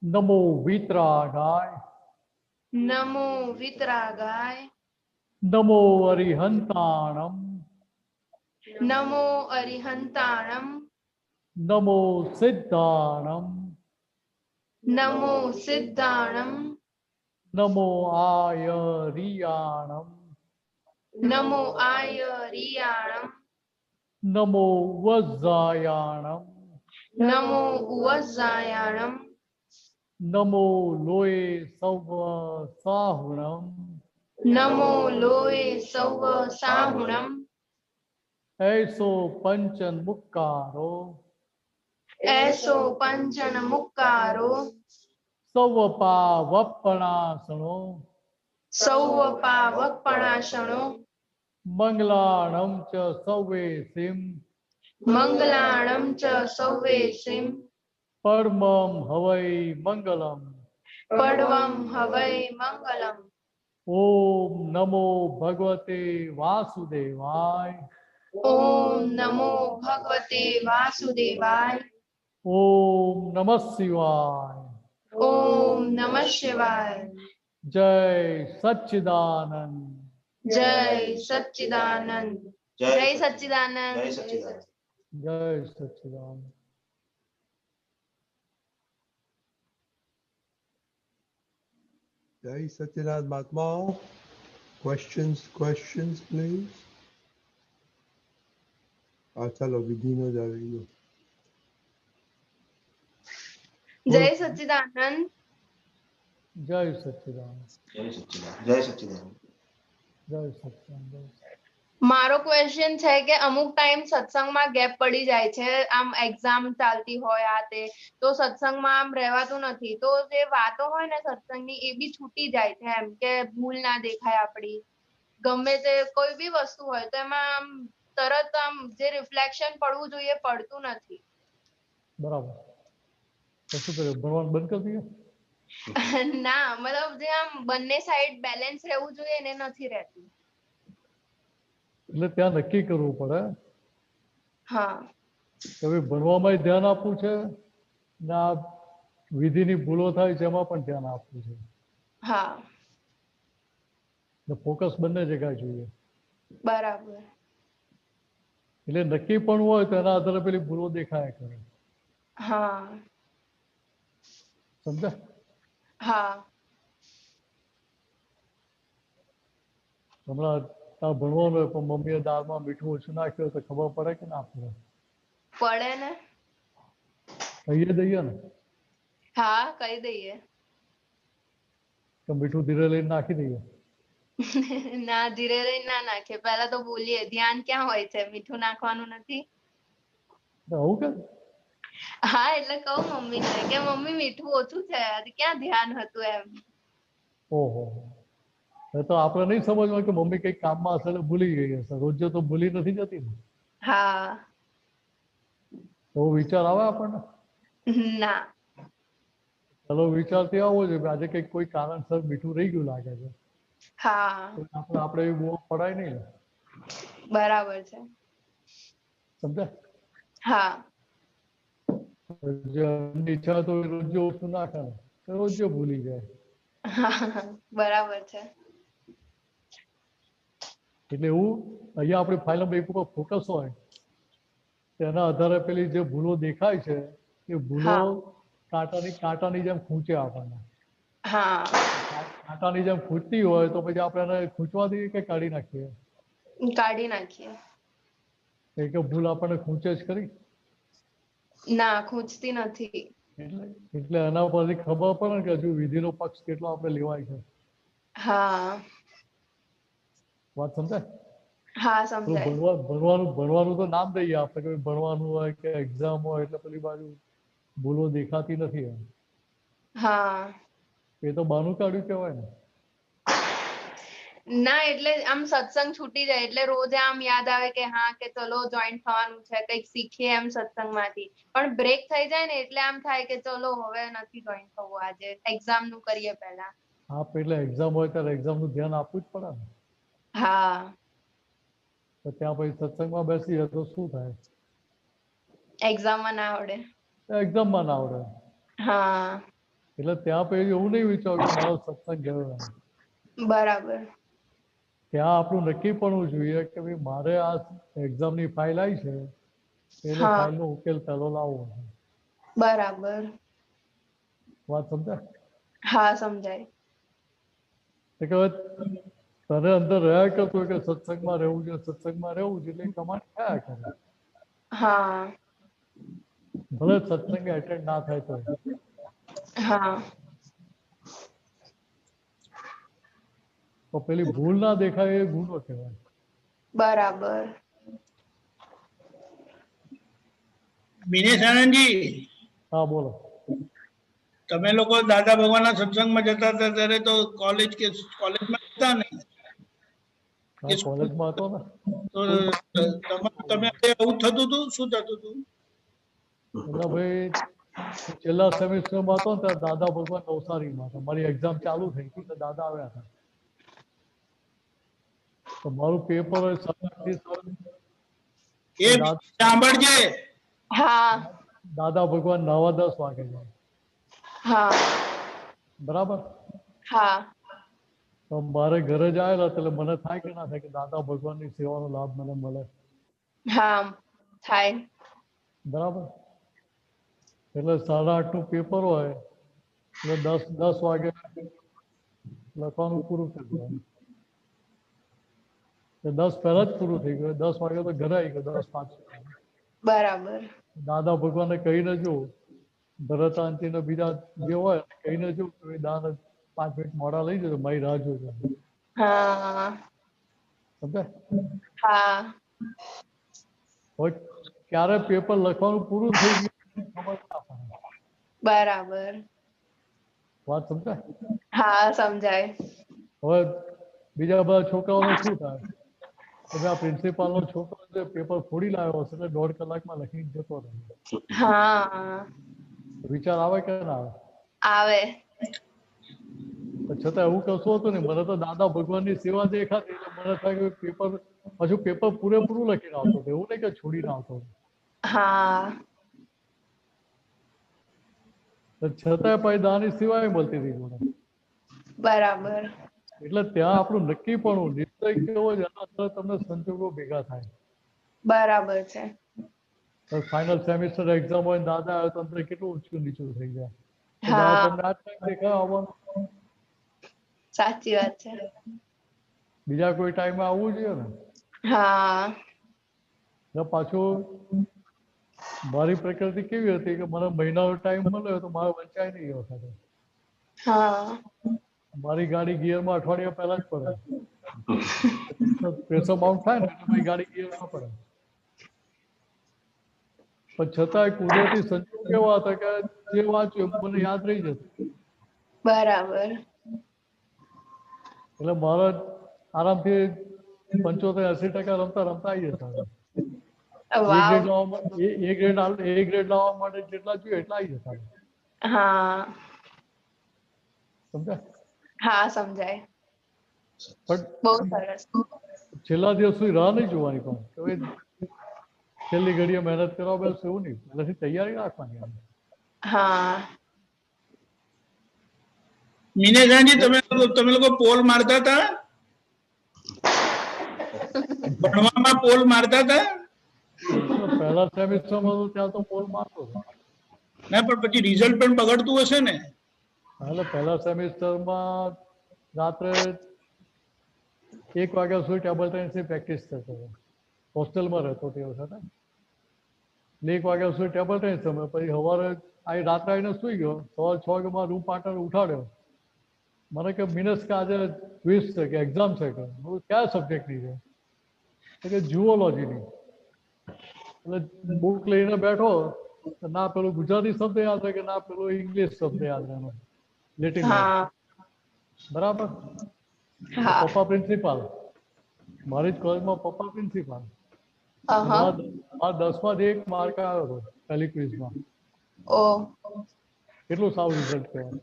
નમો વિતરાગાય, નમો વિતરાગાય, નમો અરિહંતાણમ, નમો અરિહંતાણમ, નમો સિદ્ધાણમ, નમો સિદ્ધાણમ, નમો આયરિયાણમ, નમો આયરિયાણમ, નમો વજ્જાયાણમ, નમો ઉવજ્જાયાણમ, નમો લોય સૌ સાહુણમ, નમો લોય સૌ સાહુણમ, એસો પંચન મુક્કારો, એસો પંચન મુક્કારો, સૌપા વપણાસણો, સૌ પાવપણાશણો, મંગલાણમ ચ સૌવે સિમ, મંગલાણમ ચ સૌવેશિમ, પરમમ હવૈ મંગલમ. પડવમ હવૈ મંગલમ. ઓમ નમો ભગવતે વાસુદેવાય, ઓમ નમો ભગવતે વાસુદેવાય, ઓમ નમઃ શિવાય, ઓમ નમઃ શિવાય, જય સચ્ચિદાનંદ. જય સચ્ચિદાનંદ, જય સચ્ચિદાનંદ, જય સચ્ચિદાનંદ. જય સચ્ચિદાનંદ. Jai Satyanarayana Mahatma. Questions, please. ચલો વિધિનો જ આવી ગયો. જય સચ્ચિદાનંદ. જય સચ્ચિદાનંદ. જય સચ્ચિદાનંદ. જય સચ્ચિદાનંદ. જય સચ્ચિદાનંદ. મારો ક્વેશ્ચન છે કે અમુક ટાઈમ સત્સંગમાં ગેપ પડી જાય છે, આમ એક્ઝામ ચાલતી હોય આ તે, તો સત્સંગમાં આમ રહેવાતું નથી, તો જે વાતો હોય ને સત્સંગની એ બી છૂટી જાય છે, એમ કે ભૂલ ના દેખાય આપડી, ગમે તે કોઈ બી વસ્તુ હોય તો એમાં આમ તરત આમ જે રિફ્લેક્શન પડવું જોઈએ પડતું નથી. બરાબર. તો શું કર્યું, ભણવાનું બંધ કરી દીધું? ના મતલબ જે આમ બંને સાઈડ બેલેન્સ રહેવું જોઈએ એને નથી રહેતું. એટલે ત્યાં નક્કી કરવું પડે હા કે ભાઈ ભણવામાં ધ્યાન આપવું છે ને આ વિધિની ભૂલો થાય છે એમાં પણ ધ્યાન આપવું છે. હા ફોકસ બંને જગ્યાએ જોઈએ. બરાબર. એટલે નક્કી પણ હોય તો એના આધારે પેલી ભૂલો દેખાયા કરે. હા સમજ્યા? હા હમણાં તાર ભણવાનું હોય પણ મમ્મીએ દાળમાં મીઠું ઓછું નાખ્યું તો ખબર પડે કે ના પડે? પડે ને. કહીએ દઈએ ને હા કહી દઈએ. કે મીઠું ધીરે લઈને નાખી દઈએ. ના ધીરે રહીને ના નાખે, પેલા તો બોલીએ ધ્યાન ક્યાં હોય છે, મીઠું નાખવાનું નથી. આવું કે હા એટલે કહું મમ્મીને કે મમ્મી મીઠું ઓછું છે, ક્યાં ધ્યાન હતું એમ. ઓહો, એ તો આપણે નહીં સમજવાનું કે મમ્મી કઈક કામમાં હશે એટલે ભૂલી ગઈ હશે. રોજે તો ભૂલી નથી જતી ને. હા એવો વિચાર આવે આપણને? ના. ચલો વિચારથી આવો છે આજે કઈક કોઈ કારણસર મીઠું રહી ગયું લાગે છે. હા આપણે એવી બહુ પડાય નહીં ને. બરાબર છે. સમજ્યા? હા જે ઈચ્છા તો રોજે ઓછું નાખે ને તો રોજે ભૂલી જાય. બરાબર છે. એટલે એવું અહીંયા આપણી ફાઇલમાં એક ઉપર ફોકસ હોય તેના આધારે પેલી જે ભૂલો દેખાય છે એ ભૂલો હા કાંટાની જેમ ખૂંચે આપણને. હા કાંટાની જેમ ખૂંચતી હોય તો પછી આપણે એને ખૂંચવા દઈએ કે કાઢી નાખીએ? કાઢી નાખીએ. એક ભૂલ આપણને ખૂંચે જ ખરી. ના ખૂંચતી નથી. એટલે એના પરથી ખબર પડે ને કે હજુ વિધિનો પક્ષ કેટલો આપણે લેવાય છે. હા વાત સમજાય? હા સમજાય. ભણવાનું તો નામ દઈએ આપણે કે ભણવાનું હોય કે એક્ઝામ હોય એટલે પેલી બાજુ ભૂલો દેખાતી નથી એમ. હા એ તો બહાનું કાઢ્યું કહેવાય ને. ના એટલે આમ સત્સંગ છૂટી જાય એટલે રોજ આમ યાદ આવે કે હા કે ચલો જોઈન્ટ થવાનું છે, કંઈક શીખીએ એમ સત્સંગમાંથી, પણ બ્રેક થઈ જાય ને એટલે આમ થાય કે ચલો હવે નથી જોઈન્ટ થવું, આજે એક્ઝામ નું કરીએ પહેલા. હા એટલે એક્ઝામ હોય ત્યારે એક્ઝામનું ધ્યાન આપવું જ પડે ને. હા તો ત્યાં પછી સત્સંગમાં બેસીએ તો શું થાય? એક્ઝામમાં ના આવડે. એક્ઝામમાં ના આવડે. હા એટલે ત્યાં પછી એવું નહીં વિચાર્યું કે મારો સત્સંગ ગયો એમ. બરાબર. ત્યાં આપણું નક્કી પડવું જોઈએ કે ભાઈ મારે આ એક્ઝામની ફાઇલ આવી છે એટલે હા. ફાઇલનો ઉકેલ પહેલો લાવવો છે. બરાબર. વાત સમજાય? હા, સમજાય. એટલે હવે તને અંદર રહ્યા કરતું હોય કે સત્સંગમાં રહેવું છે સત્સંગમાં રહેવું છે એટલે એ કમાન્ડ થયા કરે. હા. ભલે સત્સંગ એટેન્ડ ના થાય તો. હા. તો પેલી ભૂલ ના દેખાય એ ગુનો કહેવાય. બરાબર. દિનેશ આનંદજી, હા બોલો. તમે લોકો દાદા ભગવાનના સત્સંગમાં જતા હતા ત્યારે તો કોલેજમાં હતા ને? હા કોલેજમાં હતો ને. તો તમે આવું થતું હતું? શું થતું હતું? એટલે ભાઈ છેલ્લા સેમેસ્ટરમાં હતો ને ત્યારે દાદા ભગવાન નવસારીમાં હતા. મારી એક્ઝામ ચાલુ થઈ હતી તો દાદા આવ્યા હતા. તો મારું પેપર હોય 7 એ સાંભળજે, હા. દાદા ભગવાન 9:10 વાગે જાય. હા. બરાબર. હા. તો મારે ઘરે જ આવેલા એટલે મને થાય કે ના થાય કે દાદા ભગવાનની સેવાનો લાભ મને મળે. હા, થાય. બરાબર. એટલે 8:30 નું પેપર હોય એટલે 10 વાગે લખવાનું પૂરું કરી દેવાનું. 10 પહેલા જ પૂરું થઈ ગયું. 10 વાગે તો ઘરે આવી ગયો 10:05. બરાબર. દાદા ભગવાનને કહીને જો ભરતાંતિ ને બીજા જે હોય કહીને જો કે દાદા 5 મિનિટ મોડા લઈ જજો મારી રાહ જોજો. હા. સમજાય? હા. હવે ક્યારે પેપર લખવાનું પૂરું થઈ ગયું ખબર ના પડે. બરાબર. વાત સમજાય? હા, સમજાય. હવે બીજા બધા છોકરાઓને શું થાય કે ભાઈ આ પ્રિન્સિપાલનો છોકરો છે પેપર ફોડી લાવ્યો હશે એટલે 1.5 કલાકમાં લખીને જતો રહે. હા. વિચાર આવે કે ના આવે? આવે. છતાં એવું કશું હતું ને મને તો દાદા ભગવાનની સેવા દેખાતી એટલે મને થાય કે પેપર પાછું પેપર પૂરેપૂરું લખીને આવતો હતો. એવું નહીં કે છોડીને આવતો. હા. છતાંય પછી દાની સેવાય મળતી હતી મને. બરાબર. એટલે ત્યાં આપણું નક્કી પણ નિશ્ચય કેવો છે એના અંદર તમને સંજોગો ભેગા થાય. બરાબર છે. ફાઇનલ સેમેસ્ટર એક્ઝામ હોય દાદા આવે તો અંદર કેટલું ઊંચું નીચું થઈ જાય. તો દાદા હા, તમને આ ટાઈમ દેખાય આવવાનું. સાચી વાત છે. બીજા કોઈ ટાઈમે આવવું જોઈએ ને. હા. ને પાછું મારી પ્રકૃતિ કેવી હતી કે મને મહિનાનો ટાઈમ મળ્યો તો મારે વંચાય નહીં એ વખતે. હા. મારી ગાડી ગિયરમાં અઠવાડિયા પહેલા જ પડે. પ્રેશર બાઉન્ડ થાય ને એટલે મારી ગાડી ગિયરમાં પડે. પણ છતાંય કુદરતી સંજોગ કેવા હતા કે જે વાંચ્યું મને યાદ રહી જતું. બરાબર. એટલે મારા આરામથી 75-80% રમતા આવી જતા હતા. વાવ. એ ગ્રેડ લાવવા માટે જેટલા જોઈએ એટલા આવી જતા. હા. સમજાય? હા, સમજાય. પણ બહુ સરસ. છેલ્લા દિવસ સુધી રાહ નહીં જોવાની પણ કે ભાઈ છેલ્લી ઘડીએ મહેનત કરવા બસ એવું નહીં. પહેલેથી તૈયારી રાખવાની. હા. મિનેશાજી, તમે લોકો પોલ મારતા હતા? ભણવામાં પોલ મારતા હતા? પહેલા સેમેસ્ટરમાં તો ત્યાં તો પોલ મારતો હતો. ના, પણ પછી રિઝલ્ટ પણ બગડતું હશે ને? એટલે પહેલા સેમેસ્ટરમાં રાત્રે 1 વાગ્યા સુધી ટેબલ ટેનિસની પ્રેક્ટિસ કરતો હતો. હોસ્ટેલમાં રહેતો તે વખતે. 1 વાગ્યા સુધી ટેબલ ટેનિસ રમે પછી સવારે રાત્રે આવીને સુઈ ગયો. સવારે 6 વાગ્યામાં રૂમ પાર્ટનર ઉઠાડ્યો. મને કે મિનેશ કે આજે ક્વિઝ છે કે એક્ઝામ છે કે કયા સબ્જેક્ટની છે કે જુઓલોજીની. એટલે બુક લઈને બેઠો ના પેલું ગુજરાતી શબ્દ યાદ રહે કે ના પેલું ઇંગ્લિશ શબ્દ યાદ રહે. લેટિન હા. બરાબર. હા. પપ્પા પ્રિન્સિપાલ. મારી જ કોલેજમાં પપ્પા પ્રિન્સિપાલ. અહા. મારા 10માં 1 માર્ક આવ્યો હતો પહેલી ક્વિઝમાં. ઓ. કેટલું સારું રિઝલ્ટ કહેવાય.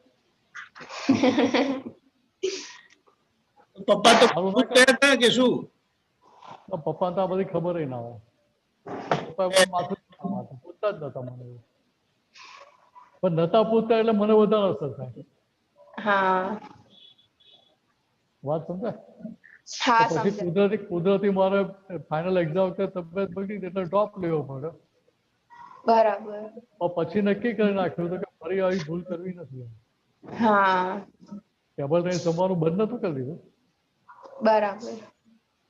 પપ્પા તો સારું ના ખુશ થયા હતા કે શું? પપ્પાને તો આ બધી ખબર ના હોય. પપ્પા માથું પૂછતા જ નતા મને. પણ નતા પૂછતા એટલે મને વધારે અસર થાય. હા વાત સમજાય? હા તો પછી સમજાય. કુદરતી મારે ફાઇનલ એક્ઝામ વખતે તબિયત બગડી એટલે ડ્રોપ લેવો પડ્યો. બરાબર. તો પછી નક્કી કરી નાખ્યું હતું કે ફરી આવી ભૂલ કરવી નથી. હા ટેબલ ટેનિસ રમવાનું બંધ નતું કરી દીધું, બરાબર.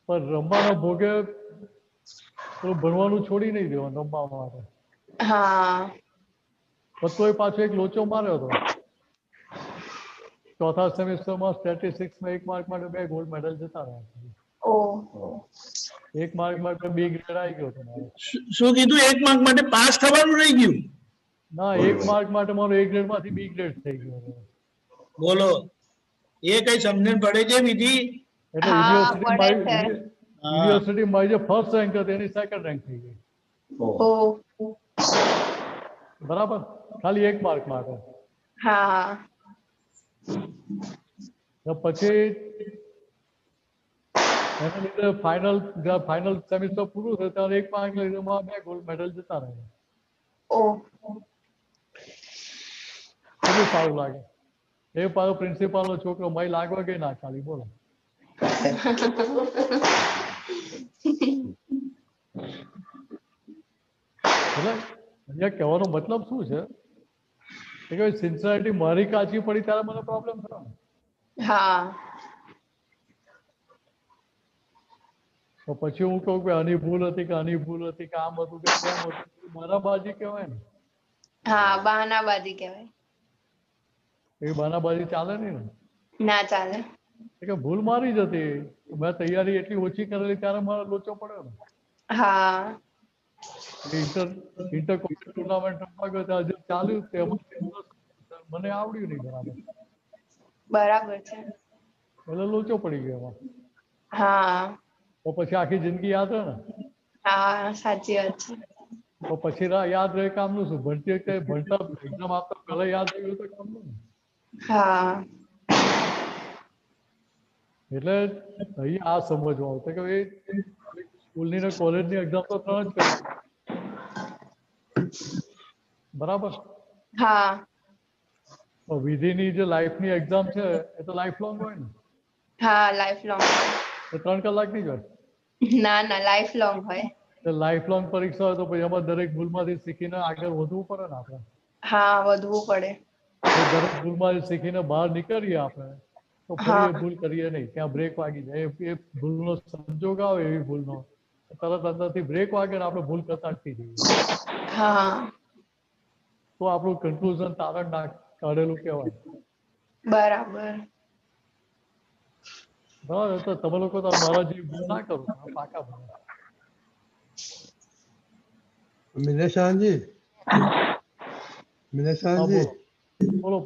પણ રમવાના ભોગે પેલું ભણવાનું છોડી નહીં દેવાનું રમવા માટે. હા પણ તોય પાછો એક લોચો માર્યો હતો. ચોથા સેમિસ્ટરમાં સ્ટેટિસ્ટિક્સમાં 1 માર્ક માટે 2 ગોલ્ડ મેડલ જતા રહ્યા. ઓહો. 1 માર્ક માટે B ગ્રેડ આવી ગયો હતો મારો. શું કીધું? 1 માર્ક માટે પાસ થવાનું રહી ગયું? ના, 1 માર્ક માટે મારો A ગ્રેડ માંથી B ગ્રેડ થઈ ગયો હતો. બોલો, એ કઈ સમજણ પડે છે વિધિ? એટલે હા યુનિવર્સિટી પડે છે. યુનિવર્સિટીમાં જે ફર્સ્ટ રેન્ક હતી એની સેકન્ડ રેન્ક થઈ ગઈ. ઓહ. બરાબર, ખાલી 1 માર્ક માટે. હા તો પછી એના લીધે ફાઇનલ સેમિસ્ટર પૂરું થયું ત્યારે 1 માર્ક લઈને 2 ગોલ્ડ મેડલ જતા રહ્યા. ઓહ. કેટલું સારું લાગે. એ પાછો પ્રિન્સિપાલ નો છોકરો મય લાગવા ગઈ ના ખાલી બોલો. એટલે અહીંયા કહેવાનો મતલબ શું છે કે સિન્સિયરિટી મારી કાચી પડી ત્યારે મને પ્રોબ્લેમ થયો. હા તો પછી હું કહું કે આની ભૂલ હતી કે આની ભૂલ હતી કે આમ હતું કે તેમ હતું, બાનાબાજી કહેવાય ને. હા બહાનાબાજી કહેવાય. એ બાનાબાજી ચાલે નહીં ને. ના ચાલે. કે ભૂલ મારી જ હતી, મેં તૈયારી એટલી ઓછી કરેલી ત્યારે મારો લોચો પડ્યો ને. હા ઇન્ટર કોલેજ ટુર્નામેન્ટ રમવા ગયો ત્યાં જે ચાલ્યું તેમાં મને આવડ્યું નહીં બરાબર, બરાબર છે. એટલે લોચો પડી ગયો એમાં. હા તો પછી આખી જિંદગી યાદ રહે ને. હા સાચી વાત છે. તો પછી યાદ રહે કામનું શું? ભણતી વખતે ભણતા એક્ઝામ આપતા પહેલા યાદ રહ્યું તો કામનું ને. હા એટલે અહીંયા આ સમજવા આવશે કે ભાઈ સ્કૂલની ને કોલેજની એક્ઝામ તો 3 જ કરી, બરાબર. હા તો વિધિની જે લાઈફની એક્ઝામ છે એ તો લાઈફ લોંગ હોય ને. હા લાઈફ લોંગ. એ 3 કલાકની જ હોય. ના ના લાઈફ લોંગ હોય. લાઈફ લોંગ પરીક્ષા હોય તો પછી એમાં દરેક ભૂલમાંથી શીખીને આગળ વધવું પડે ને આપણે. હા વધવું પડે. તો દરેક ભૂલમાંથી શીખીને બહાર નીકળીએ આપણે તો ફરી એ ભૂલ કરીએ નહીં. ત્યાં બ્રેક વાગી જાય, એ ભૂલનો સંજોગ આવે એવી ભૂલનો તરત અંદરથી બ્રેક વાગે ને આપણે ભૂલ કરતા અટકી જઈએ. હા તો આપણું કન્ક્લુઝન તારણ ના કાઢેલું કહેવાય. બરાબર. બરાબર, તો તમે લોકો તો મારા જેવી ભૂલ ના કરો, પાકા ભણો. મિનેશાનજી, મિનેશાનજી, બોલો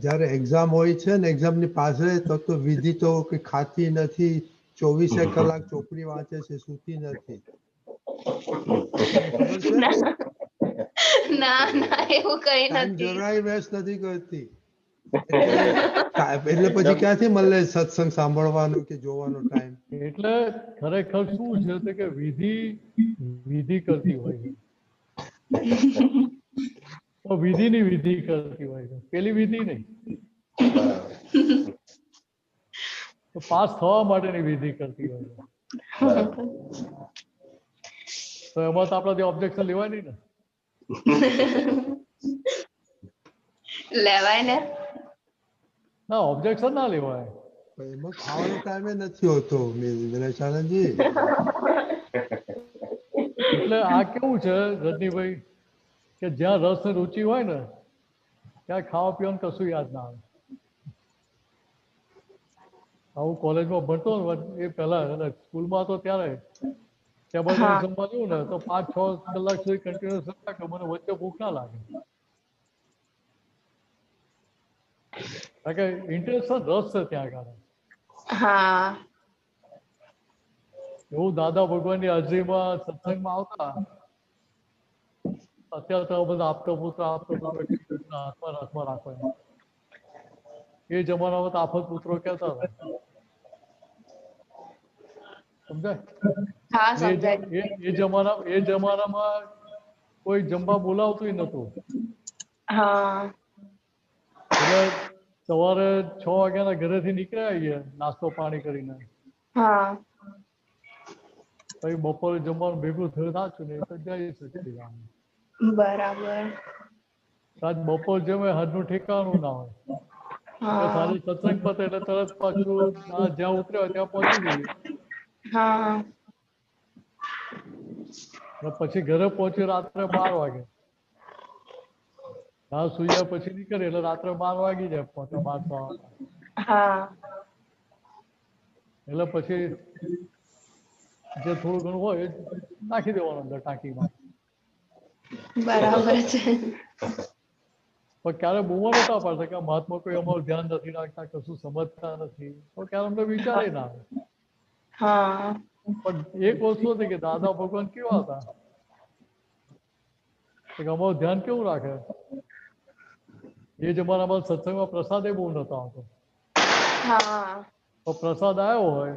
જયારે એક્ઝામ હોય છે ને એક્ઝામ ની પાસે તો વિધિ તો કઈ ખાતી નથી, 24 કલાક ચોપડી વાંચે છે, સૂતી નથી. ખબર છે? ના ના એવું કઈ ટાઈમ નથી. જરાય વેસ્ટ નથી કરતી. એટલે પછી ક્યાંથી મળે સત્સંગ સાંભળવાનો કે જોવાનો ટાઈમ? એટલે ખરેખર શું છે કે વિધિ કરતી હોય છે. તો વિધિની વિધિ કરતી હોય છે, પેલી વિધિ નહીં. તો પાસ થવા માટેની વિધિ કરતી હોય છે. તો એમાં તો આપણાથી ઓબ્જેક્શન લેવાય નહીં ને. લેવાય ને. ના, ઓબ્જેક્શન ના લેવાય. એમાં ખાવાનો ટાઈમ નથી હોતો મિનેશાનંદજી. એટલે આ કેવું છે રજનીભાઈ કે જ્યાં રસ ને રુચિ હોય ને ત્યાં ખાવા પીવાનું કશું યાદ ના આવે. હું કોલેજમાં ભણતો ને એ પહેલા સ્કૂલમાં હતો ત્યારે ટેબલ ટેનિસ રમવા જવું ને તો 5-6 કલાક સુધી કન્ટિન્યુઅસ રમતા કે મને વચ્ચે ભૂખ ના લાગે. કારણ કે ઇન્ટરેસ્ટ રસ છે ત્યાં આગળ. હા એવું દાદા ભગવાનની હાજરીમાં સત્સંગમાં આવતા. અત્યારે તો બધા આપતો પુત્ર હાથમાં રાખો. એ જમાનામાં તો આફત પુત્રો કહેતા હતા. સમજાય? હા સમજાય. એ જમાનામાં કોઈ જમવા બોલાવતું નતું. હા એટલે સવારે 6 વાગ્યાના ઘરેથી નીકળ્યા આવીએ નાસ્તો પાણી કરીને, હા પછી બપોરે જમવાનું ભેગું થયું નાખ્યું ને તો જઈ સચ્ચિદાનંદ. બરાબર. આજ બપોર જમે હાથનું ઠેકાણું ના હોય. એટલે હા સાંજે સત્સંગ પતે એટલે તરત પાછું જ્યાં ઉતર્યા હોય ત્યાં પહોંચી જઈએ. હા અને પછી ઘરે પહોંચી રાત્રે 12 વાગે. રાત સુયા પછી નીકળે એટલે રાત્રે 12 વાગી જાય, પહોંચતા 12 હા એટલે પછી જે થોડું ઘણું હોય એ નાખી દેવાનું અંદર ટાંકીમાં. બરાબર છે. પણ ક્યારે બૂમો નતા પાડતા કે આ મહાત્મા કોઈ અમારું ધ્યાન નથી રાખતા, કશું સમજતા નથી, તો ક્યારે અમને વિચારે ના આવે. હા પણ એક વસ્તુ હતી કે દાદા ભગવાન કેવા હતા કે અમારું ધ્યાન કેવું રાખે. એ જમાનામાં સત્સંગમાં પ્રસાદ બહુ નતો આવતો, હા તો પ્રસાદ આવ્યો હોય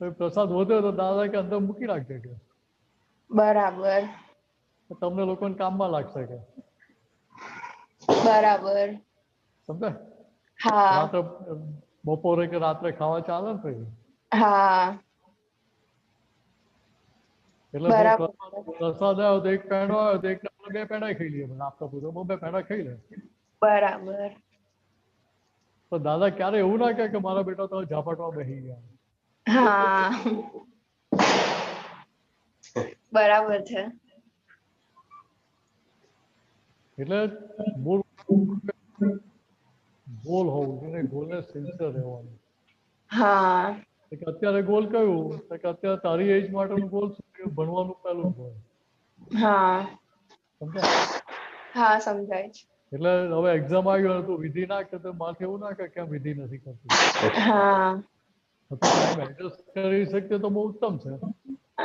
તો એ પ્રસાદ વધ્યો તો દાદા કે અંદર મૂકી રાખજે કે બરાબર તમને લોકોને કામમાં લાગશે કે. બરાબર. સમજે? હા રાત્રે બપોરે કે રાત્રે ખાવા ચાલે ને પછી. હા એટલે બરાબર. પ્રસાદ આવ્યો તો એક પેંડો આવ્યો તો એક ટાણે 2 પેંડા ખાઈ લઈએ, નાસ્તો પૂરો 2 પેંડા ખાઈ લે. બરાબર. તો દાદા ક્યારે એવું ના કહે કે મારા બેટા તો ઝાપટમાં બેસી ગયા. હા બરાબર છે. એટલે મૂળ ગોલ હોવું જોઈએ, ગોલને સિન્સિયર રહેવાનું. હા કે અત્યારે ગોલ કયું કે અત્યારે તારી એજ માટેનું ગોલ શું કે ભણવાનું પહેલું ગોલ. હા સમજ્યા? હા સમજાય છે. એટલે હવે એક્ઝામ આવી હોય તો વિધિ ના કે તો માથે એવું ના કે કેમ વિધિ નથી કરતી. હા તો ટાઈમ એડજસ્ટ કરી શકીએ તો બહુ ઉત્તમ છે.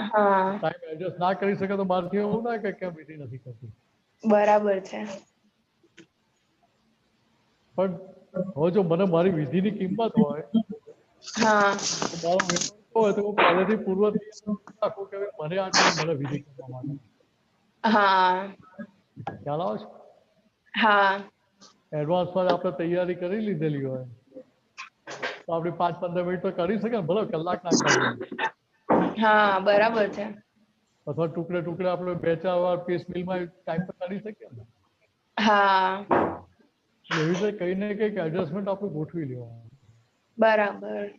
હા ટાઈમ એડજસ્ટ ના કરી શકે તો મારથી એવું ના કે કેમ વિધિ નથી કરતી. બરાબર છે. પણ હવે જો મને મારી વિધિની કિંમત હોય હા તો મારો વિરોધ હોય તો હું પહેલેથી પૂર્વ રાખું કે મને આટલી મને વિધિ કરવા માટે. હા ખ્યાલ આવે છે? હા એડવાન્સમાં આપણે તૈયારી કરી લીધેલી હોય તો આપણે 5-15 મિનિટ તો કરી શકીએ ને, ભલે કલાક ના કરીએ. હા બરાબર છે. અથવા ટુકડે ટુકડે આપણે 2-4 વાર પીસ મિલમાં ટાઈમ પર કરી શકીએ ને. હા એટલે એવી રીતે કંઈ ને કંઈક એડજસ્ટમેન્ટ આપણે ગોઠવી લેવાનું. બરાબર.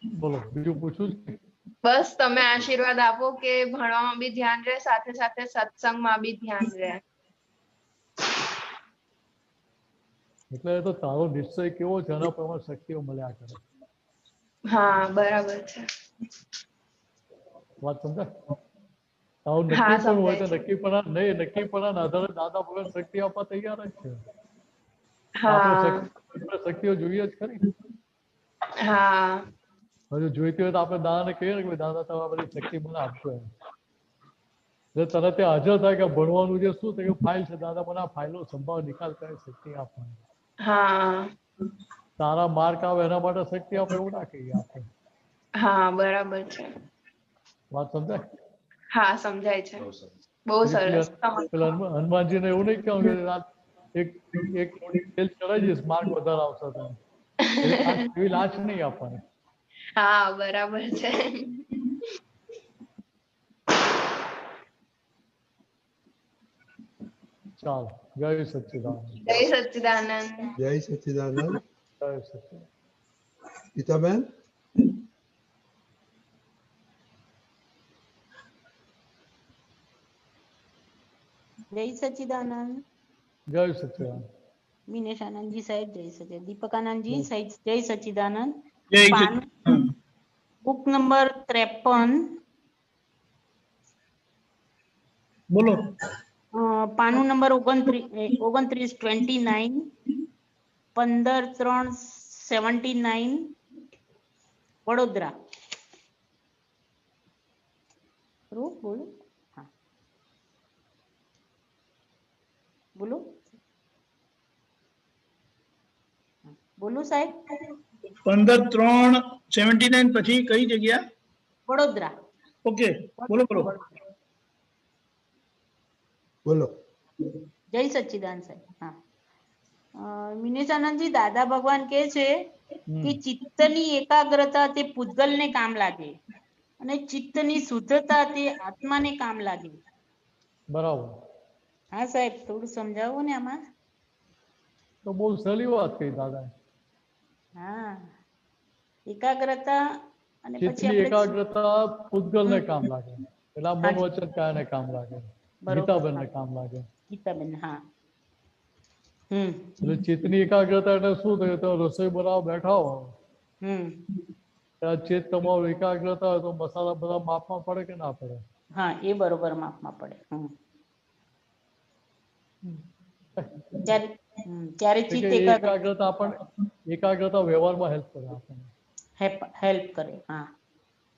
બોલો બીજું પૂછવું છે? બસ તમે આશીર્વાદ આપો કે ભણવામાં બી ધ્યાન રહે, સાથે સાથે સત્સંગમાં બી ધ્યાન રહે. એટલે તો તારો નિશ્ચય કેવો છે એના પ્રમાણે શક્તિઓ મળ્યા કરે. હા બરાબર છે. વાત સમજાય? તારું હા નક્કી પણ હોય સમજાય તો છે. નક્કીપણાના આધારે દાદા ભગવાન શક્તિ આપવા તૈયાર જ છે. આપણે હા શક્તિઓ જોઈએ જ ખરી. હા હજુ જોઈતી હોય તો આપણે દાદાને કહીએ ને કે દાદા તમે આ બધી શક્તિ મને આપજો એમ. એટલે તરત તે હાજર થાય કે ભણવાનું જે શું થયું ફાઇલ છે, દાદા મને આ ફાઇલનો સંભાવ નિકાલ કરે શક્તિ આપવાની. હા સારા માર્ક આવે એના માટે શક્તિ આપણે એવું ના કહીએ આપણે. હા બરાબર છે. વાત સમજાય? હા સમજાય છે. બહુ સરસ. બહુ સરસ. પેલા હનુમાનજીને એવું નહીં કહેવાનું કે એક એક તેલ ચડાવી દઈશ માર્ક વધારે આવશે તો એવી લાચ નહીં આપવાની. હા બરાબર છે. ચાલો જય સચ્ચિદાનંદ. જય સચ્ચિદાનંદ. જય સચ્ચિદાનંદ. જય સચ્ચિદાનંદ. ગીતાબેન જય સચ્ચિદાનંદ. જય સચ્ચિદાનંદ. મિનેશ આનંદજી સાહેબ જય સચ્ચિદાનંદ. દીપક આનંદજી સાહેબ જય સચ્ચિદાનંદ. જય પાનું સચ્ચિદાનંદ. બુક નંબર 53 બોલો. પાનું નંબર 29 15/3/79 વડોદરા. બોલો. હા બોલો. બોલો સાહેબ. 15/3/79 પછી કઈ જગ્યા? વડોદરા. ઓકે બોલો બોલો. બોલો. જય સચ્ચિદાનંદ સાહેબ. હા, મિનેશાનંદજી, દાદા ભગવાન કહે છે કે ચિત્તની એકાગ્રતા તે પૂતગલને કામ લાગે અને ચિત્તની શુદ્ધતા તે આત્માને કામ લાગે. બરાબર. હા સાહેબ, થોડું સમજાવો ને આમાં. તો બહુ સહેલી વાત કહી દાદા. હા, એકાગ્રતા અને પછી ચિત્તની આપણે એકાગ્રતા પૂતગલને કામ લાગે, એટલે મન હાજી. વચન કાયાને કામ લાગે, બરોબર. ગીતાબેનને હા, કામ લાગે. ગીતાબેન. હા. એટલે ચિત્તની એકાગ્રતા એટલે શું થયું? તો રસોઈ બનાવવા બેઠા હો, ત્યાં ચિત્ત તમારું એકાગ્રતા હોય તો મસાલા બધા માપમાં પડે કે ના પડે? હા, એ બરોબર માપમાં પડે. ત્યારે ત્યારે એટલે ચિત્ત કે એકાગ્રતા આપણને એકાગ્રતા વ્યવહારમાં હેલ્પ કરે આપણને. હેલ્પ કરે. હા,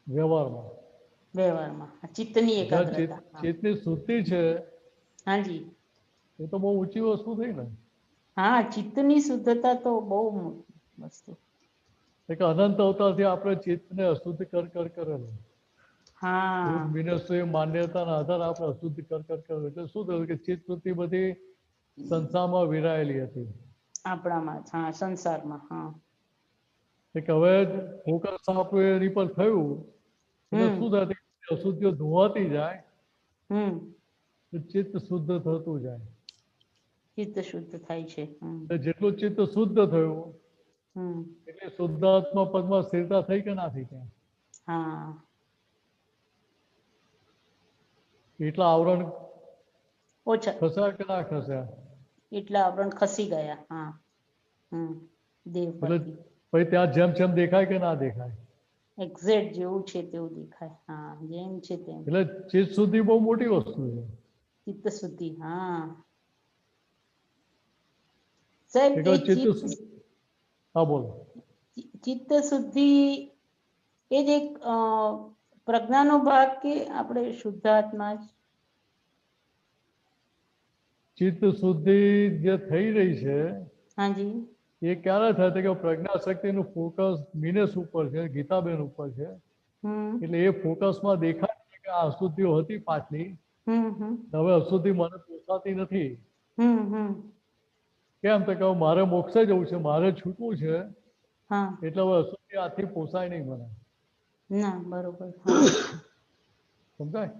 વ્યવહારમાં ચિત્તની જ્યાં એકાગ્રતા. ચિત્તની શુદ્ધિ છે હાજી. એ તો બહુ ઊંચી વસ્તુ થઈ ને. હા, ચિત્તની શુદ્ધતા તો બહુ વસ્તુ. એક અનંત અવતારથી આપણે ચિત્તને અશુદ્ધ કરેલું. હા, વિનસ્વી માન્યતાના આધારે આપણે અશુદ્ધ કરેલું. એટલે શું થયું કે ચિત્ત વૃત્તિ બધી સંસારમાં વિરાયેલી હતી આપણામાં. હા, સંસારમાં. હા, કે હવે ફોકસ આપણું એની પર થયું એટલે શું થાય? અશુદ્ધિઓ ધોવાતી જાય તો ચિત્ત શુદ્ધ થતું જાય. ચિત્ત શુદ્ધ થાય છે. જેટલું ચિત્ત શુદ્ધ થયું એટલે શુદ્ધાત્મા પદમાં સ્થિરતા થઈ કે ના થઈ? હા, એટલા આવરણ ઓછા ખસ્યા કે ના ખસ્યા? એટલા આવરણ ખસી ગયા. હા. દેહ એટલે પરથી પછી ત્યાં જેમ જેમ દેખાય કે ના દેખાય? એક્ઝેક્ટ જેવું છે તેવું દેખાય. હા, જેમ છે તેમ. એટલે ચિત્ત શુદ્ધિ બહુ મોટી વસ્તુ છે. ચિત્ત શુદ્ધિ. હા સાહેબ, એ હા બોલો. ચિત્ત શુદ્ધિ એ જ એક પ્રજ્ઞાનો ભાગ કે આપણે શુદ્ધાત્મા જ? ચિત્ત શુદ્ધિ જે થઈ રહી છે હાજી. એ ક્યારે થાય કે પ્રજ્ઞા શક્તિનું ફોકસ મિનેશ ઉપર છે, ગીતાબેન ઉપર છે. એટલે એ ફોકસમાં દેખાય છે કે આ અશુદ્ધિઓ હતી પાછલી, હવે અશુદ્ધિ મને પોસાતી નથી. કેમ તો કે મારે મોક્ષે જવું છે, મારે છૂટવું છે, એટલે હવે અશુદ્ધિ આથી પોસાય નહીં મને. ના, બરોબર. સમજાય?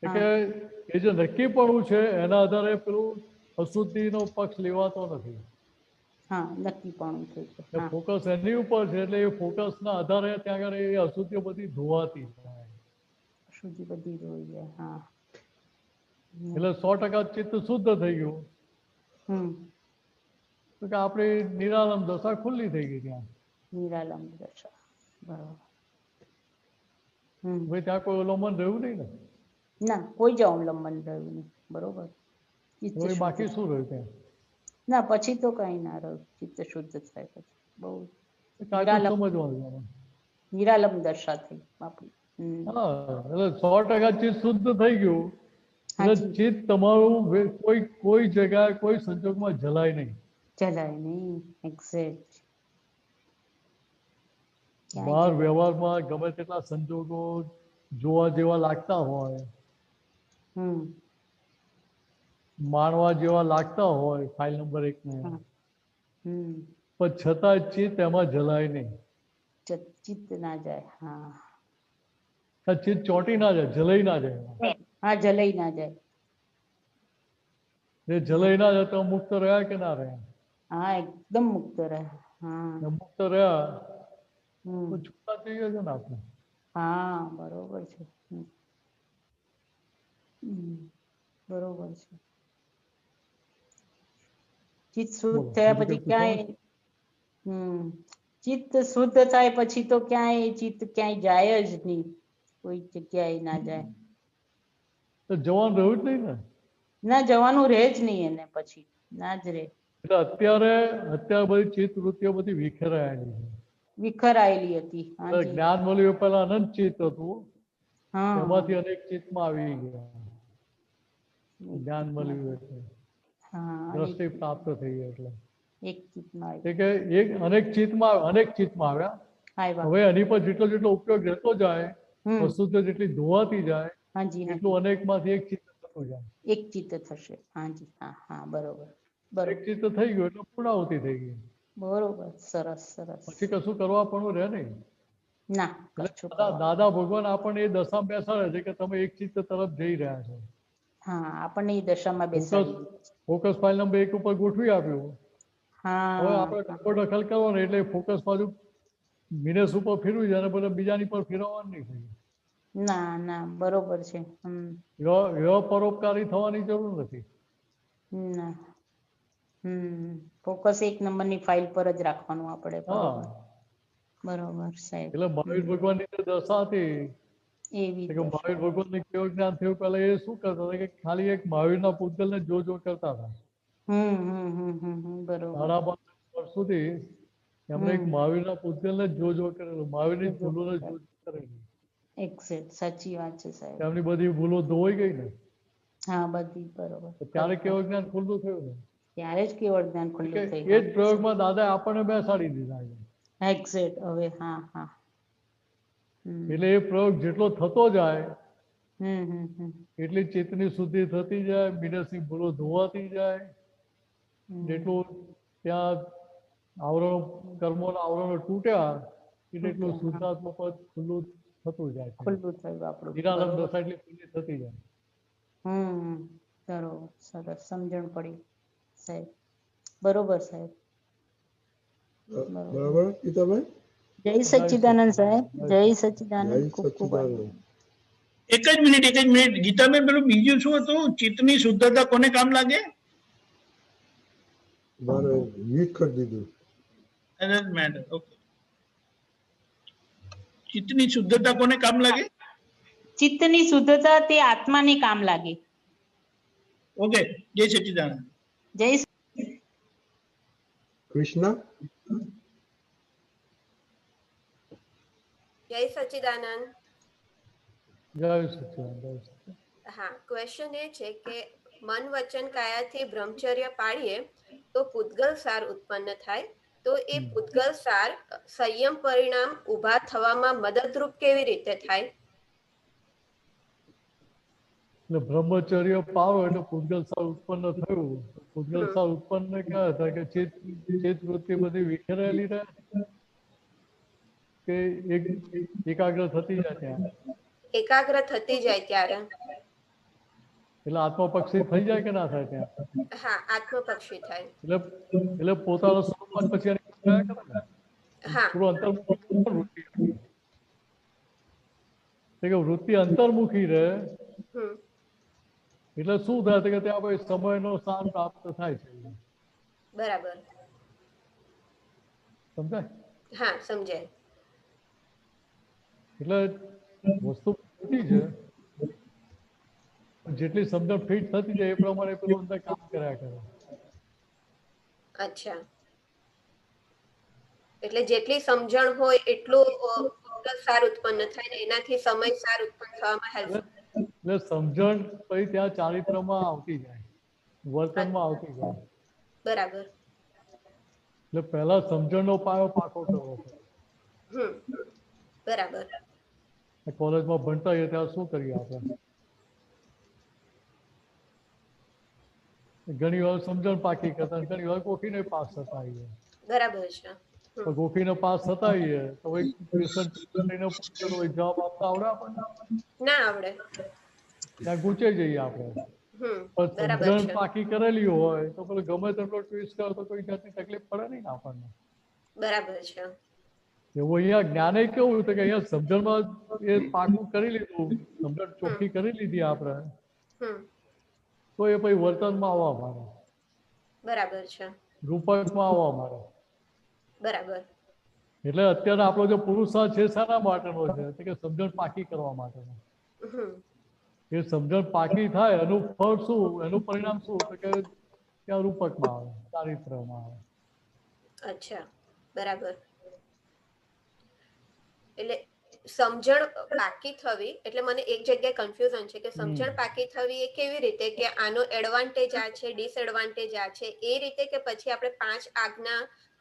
કે એ જે નક્કીપણું છે એના આધારે પેલું અશુદ્ધિનો પક્ષ લેવાતો નથી. હા, નક્કીપણું છે. ફોકસ એની ઉપર છે એટલે એ ફોકસના આધારે ત્યાં આગળ એ અશુદ્ધિઓ બધી ધોવાતી જાય. અશુદ્ધિ બધી ધોઈ જાય. હા, એટલે 100% ચિત્ત શુદ્ધ થઈ ગયું તો કે આપણી નિરાલંબ દશા ખુલ્લી થઈ ગઈ. ત્યાં નિરાલંબ દશા. બરોબર. ભાઈ ત્યાં કોઈ અવલંબન રહ્યું નહીં ને. ના, કોઈ જ અવલંબન રહ્યું નહીં. બરોબર. બાકી શું રહ્યું ત્યાં? ના, પછી તો કઈ ના રહ્યું. ચિત્ત શુદ્ધ થાય પછી બહુ સમજવાનું. નિરાલંબ દશા થઈ આપણી. હા, એટલે 100% ચિત્ત શુદ્ધ થઈ ગયું એટલે ચિત્ત તમારું કોઈ જગ્યાએ કોઈ સંજોગમાં જલાય નહીં. જલાય નહીં. એક્ઝેક્ટ. બહાર વ્યવહારમાં ગમે તેટલા સંજોગો જોવા જેવા લાગતા હોય, માણવા જેવા લાગતા હોય, ફાઇલ નંબર 1 ને, પણ છતાં ચિત્ત એમાં જલાય નહીં. ચિત્ત ના જાય. હા, ચિત્ત ચોંટી ના જાય, જલાઈ ના જાય. હા, જલાઈ ના જાય. એ જલાઈ ના જાય તો મુક્ત રહ્યા કે ના રહ્યા? હા, એકદમ મુક્ત રહ્યા. હા, મુક્ત રહ્યા તો છૂટા થઈ ગયા છે ને આપણે. હા, બરોબર છે. બરોબર છે. ચિત્ત શુદ્ધ થયા પછી ક્યાંય ચિત્ત શુદ્ધ થાય પછી તો ક્યાંય ચિત્ત ક્યાંય જાય જ નહીં. કોઈ જગ્યાએ ના જાય. તો જવાનું રહ્યું જ નહીં ને. ના, જવાનું રહે જ નહીં એને પછી. ના જ રહે. એટલે અત્યારે બધી ચિત્ત વૃત્તિઓ બધી વિખેરાયેલી છે. વિખરાયેલી હતી. જ્ઞાન મળ્યું પહેલા અનંત ચિત્ત હતું, એમાંથી અનેક ચિત્તમાં આવી ગયા. જ્ઞાન મળ્યું એટલે દ્રષ્ટિ પ્રાપ્ત થઈ એટલે અનેક ચિત્તમાં આવ્યા. હવે એની પર જેટલો ઉપયોગ રહેતો જાય, વસ્તુ જેટલી ધોવાતી જાય એટલું અનેકમાંથી એક ચિત્ત થતું થતું જાય. એક ચિત્ત થશે. હાજી, હા હા, બરોબર બરોબર એક ચિત્ત થઈ ગયું એટલે પૂર્ણાહુતિ થઈ ગઈ. બરોબર, સરસ સરસ. પછી કશું કરવા પણ રહે નહીં. ના, એટલે કશું દાદા કરવા. દાદા ભગવાન આપણને એ દશા બેસાડે છે કે તમે એક ચિત્ત તરફ જઈ રહ્યા છો. હા, આપણને એ દશામાં ફોકસ બેસાડી દે. ફોકસ ફાઇલ નંબર 1 ઉપર ગોઠવી આપ્યું. હવે હા આપણે ડખો દખલ કરવાનો એટલે ફોકસ બાજુ મિનસ ઉપર ફેરવી જાય અને બધા બીજાની પર ફેરવવાનું નહીં થાય. ના ના, બરોબર છે. એવા પરોપકારી થવાની જરૂર નથી. ના. ફોકસ 1 નંબરની ફાઇલ પર જ રાખવાનું આપણે. હા, બરોબર બરોબર સાહેબ. એટલે મહાવીર ભગવાનની જે દશા હતી એવી કે દશા. મહાવીર ભગવાનને કેવું જ્ઞાન થયું, પહેલા એ શું કરતા હતા કે ખાલી એક મહાવીરના પૂતગલને જો કરતા હતા. બરોબર. સાડા 5 વર્ષ સુધી એમણે એક મહાવીરના પૂતગલને જો કરેલું, મહાવીરની ભૂલોને જો કરેલી. એક્ઝેક્ટ, સાચી વાત છે સાહેબ. એમની બધી ભૂલો ધોવાઈ ગઈ ને, હા, બધી બરોબર. ત્યારે કેવું જ્ઞાન ખુલ્લું થયું ને. ત્યારે જ કેવળ જ્ઞાન ખુલ્લું એ થઈ. જ પ્રયોગમાં દાદા આપણને બેસાડી દીધા છે. એક્ઝેક્ટ, હવે હા હા. એટલે એ પ્રયોગ જેટલો થતો જાય હમ એટલી ચિત્તની શુદ્ધિ થતી જાય, મિનસની ભૂલો ધોવાતી જાય, જેટલું ત્યાં આવરણો કર્મોના આવરણો તૂટ્યા એટલું શુદ્ધાત્મા પદ ખુલ્લું થતું જાય છે. ખુલ્લું થયું આપણું. નિરાલંબ દશા એટલી ખુલ્લી થતી જાય. બરોબર, સરસ સમજણ પડી સાહેબ. બરોબર સાહેબ. બરાબર ગીતાભાઈ? જય સચ્ચિદાનંદ સાહેબ, જય સચ્ચિદાનંદ. જય ખૂબ ખૂબ આભાર. સચ્ચિદાનંદ. એક જ મિનિટ ગીતાબેન, પેલું બીજું શું હતું? ચિત્તની શુદ્ધતા કોને કામ લાગે? મારે વીક કરી દીધું. મેટર. ઓકે. ચિત્તની શુદ્ધતા કોને કામ લાગે? ચિત્તની શુદ્ધતા તે આત્માને કામ લાગે. ઓકે, જય સચ્ચિદાનંદ. જય કૃષ્ણ. જય સચ્ચિદાનંદ. જય સચ્ચિદાનંદ, જય સચ્ચિદાનંદ. હા, ક્વેશ્ચન એ છે કે મન વચન કાયાથી બ્રહ્મચર્ય પાળીએ તો પૂતગલ સાર ઉત્પન્ન થાય, તો એ પૂતગલ સાર સંયમ પરિણામ ઉભા થવામાં મદદરૂપ કેવી રીતે થાય? એટલે બ્રહ્મચર્ય પાળો એટલે પૂતગલ સાર ઉત્પન્ન થયું. પૂતગલ સાર ઉત્પન્ન ક્યાં થાય કે ચિત્ત વૃત્તિ બધી વિખેરાયેલી રહે કે એકાગ્ર થતી જાય ત્યાં. એકાગ્ર થતી જાય ત્યારે. એટલે આત્મપક્ષી થઈ જાય કે ના થાય ત્યાં? હા, આત્મપક્ષી થાય. એટલે પોતાનો સ્વરૂપ પછી એની પાસે રહ્યા કરે ને. હા. પૂરો અંતર્મુખી કે વૃત્તિ અંતર્મુખી રહે એટલે શું થાય કે ત્યાં કોઈ સમયનો સ્થાન પ્રાપ્ત થાય છે. બરાબર. સમજાય? હા, સમજાય. એટલે વસ્તુ મોટી છે, જેટલી સમજણ ફિટ થતી જાય એ પ્રમાણે પેલું અંદર કામ કર્યા કરે. અચ્છા, એટલે જેટલી સમજણ હોય એટલું સાર ઉત્પન્ન થાય ને એનાથી સમય સાર ઉત્પન્ન થવામાં હેલ્પ. એટલે સમજણ પછી ત્યાં ચારિત્રમાં આવતી જાય, વર્તનમાં આવતી જાય. બરાબર. એટલે પહેલા સમજણનો પાયો પાકો કરવો પડે. બરાબર. કોલેજમાં ભણતા હોઈએ ત્યારે શું કરીએ આપણે? ઘણી વાર સમજણ પાકી કરતા, ઘણી વાર ગોખીને પાસ થતા આવીએ. બરાબર છે. તો ગોખીને પાસ થતા આવીએ તો જવાબ આપતા આવડે આપણને? ના આવડે. ત્યાં ગુંચાઈ જઈએ આપણે. પણ સમજણ પાકી કરેલી હોય તો પેલું ગમે તેટલો ટ્વિસ્ટ કરો તો કોઈ જાતની તકલીફ પડે નહીં ને આપણને. બરાબર છે. એવું અહીંયા જ્ઞાને કેવું હતું કે અહીંયા સમજણમાં એ પાકું કરી લીધું, સમજણ ચોખ્ખી કરી લીધી આપણે, તો એ પછી વર્તનમાં આવવા માંડે. બરાબર છે. રૂપકમાં આવવા માંડે. બરાબર. એટલે અત્યારે આપણો જે પુરુષાર્થ છે શાના માટેનો છે કે સમજણ પાકી કરવા માટેનો. એ સમજણ પાકી થાય એનું ફળ શું, એનું પરિણામ શું તો કે ત્યાં રૂપકમાં આવે, ચારિત્રમાં આવે. અચ્છા, બરાબર. એટલે સમજણ પાકી થવી એટલે મને એક જગ્યાએ કન્ફ્યુઝન છે કે સમજણ પાકી થવી એ કેવી રીતે કે આનો એડવાન્ટેજ આ છે, ડિસએડવાન્ટેજ આ છે, એ રીતે કે પછી આપણે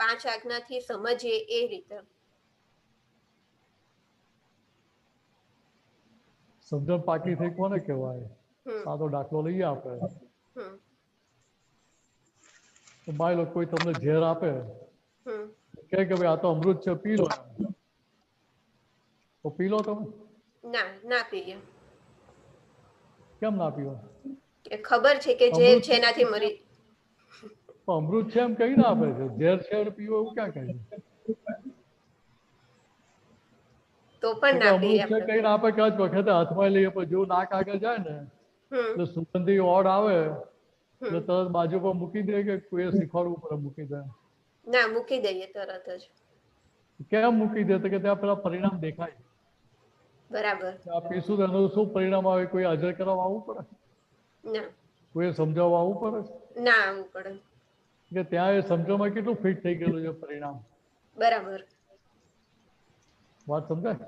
પાંચ આજ્ઞાથી સમજીએ એ રીતે? સમજણ પાકી થઈ કોને કહેવાય? હમ સાદો દાખલો લઈએ આપણે. હમ તો માની લો કોઈ તમને ઝેર આપે, હમ કહે કે ભાઈ આ તો અમૃત છે, પી લો. તો પી લો તમે? ના ના પીએ. કેમ ના પીવો? કે ખબર છે કે જે અમૃત છે એનાથી મરી અમૃત છે એમ કહીને આપે છે, ઝેર છે પીવો એવું ક્યાં કહે છે? તો પણ ના પીએ અમૃત છે આપણે. કહીને આપે, કદાચ વખતે હાથમાં લઈએ પણ જેવું નાક આગળ જાય ને હમ એટલે સુગંધી ઓડ આવે એટલે હમ તરત બાજુ પર મૂકી દે કે કોઈ શીખવાડવું પડે મૂકી દે? ના મૂકી દઈએ તરત જ. કેમ મૂકી દે? તો કે ત્યાં પેલા પરિણામ દેખાય. બરાબર. આ પીશું તો એનું શું પરિણામ આવે? કોઈ હાજર કરવા આવવું પડે? ના કોઈ સમજાવવા આવવું પડે? ના આવવું પડે. કે ત્યાં એ સમજવામાં કેટલું ફિટ થઈ ગયેલું છે પરિણામ. બરાબર. વાત સમજાય?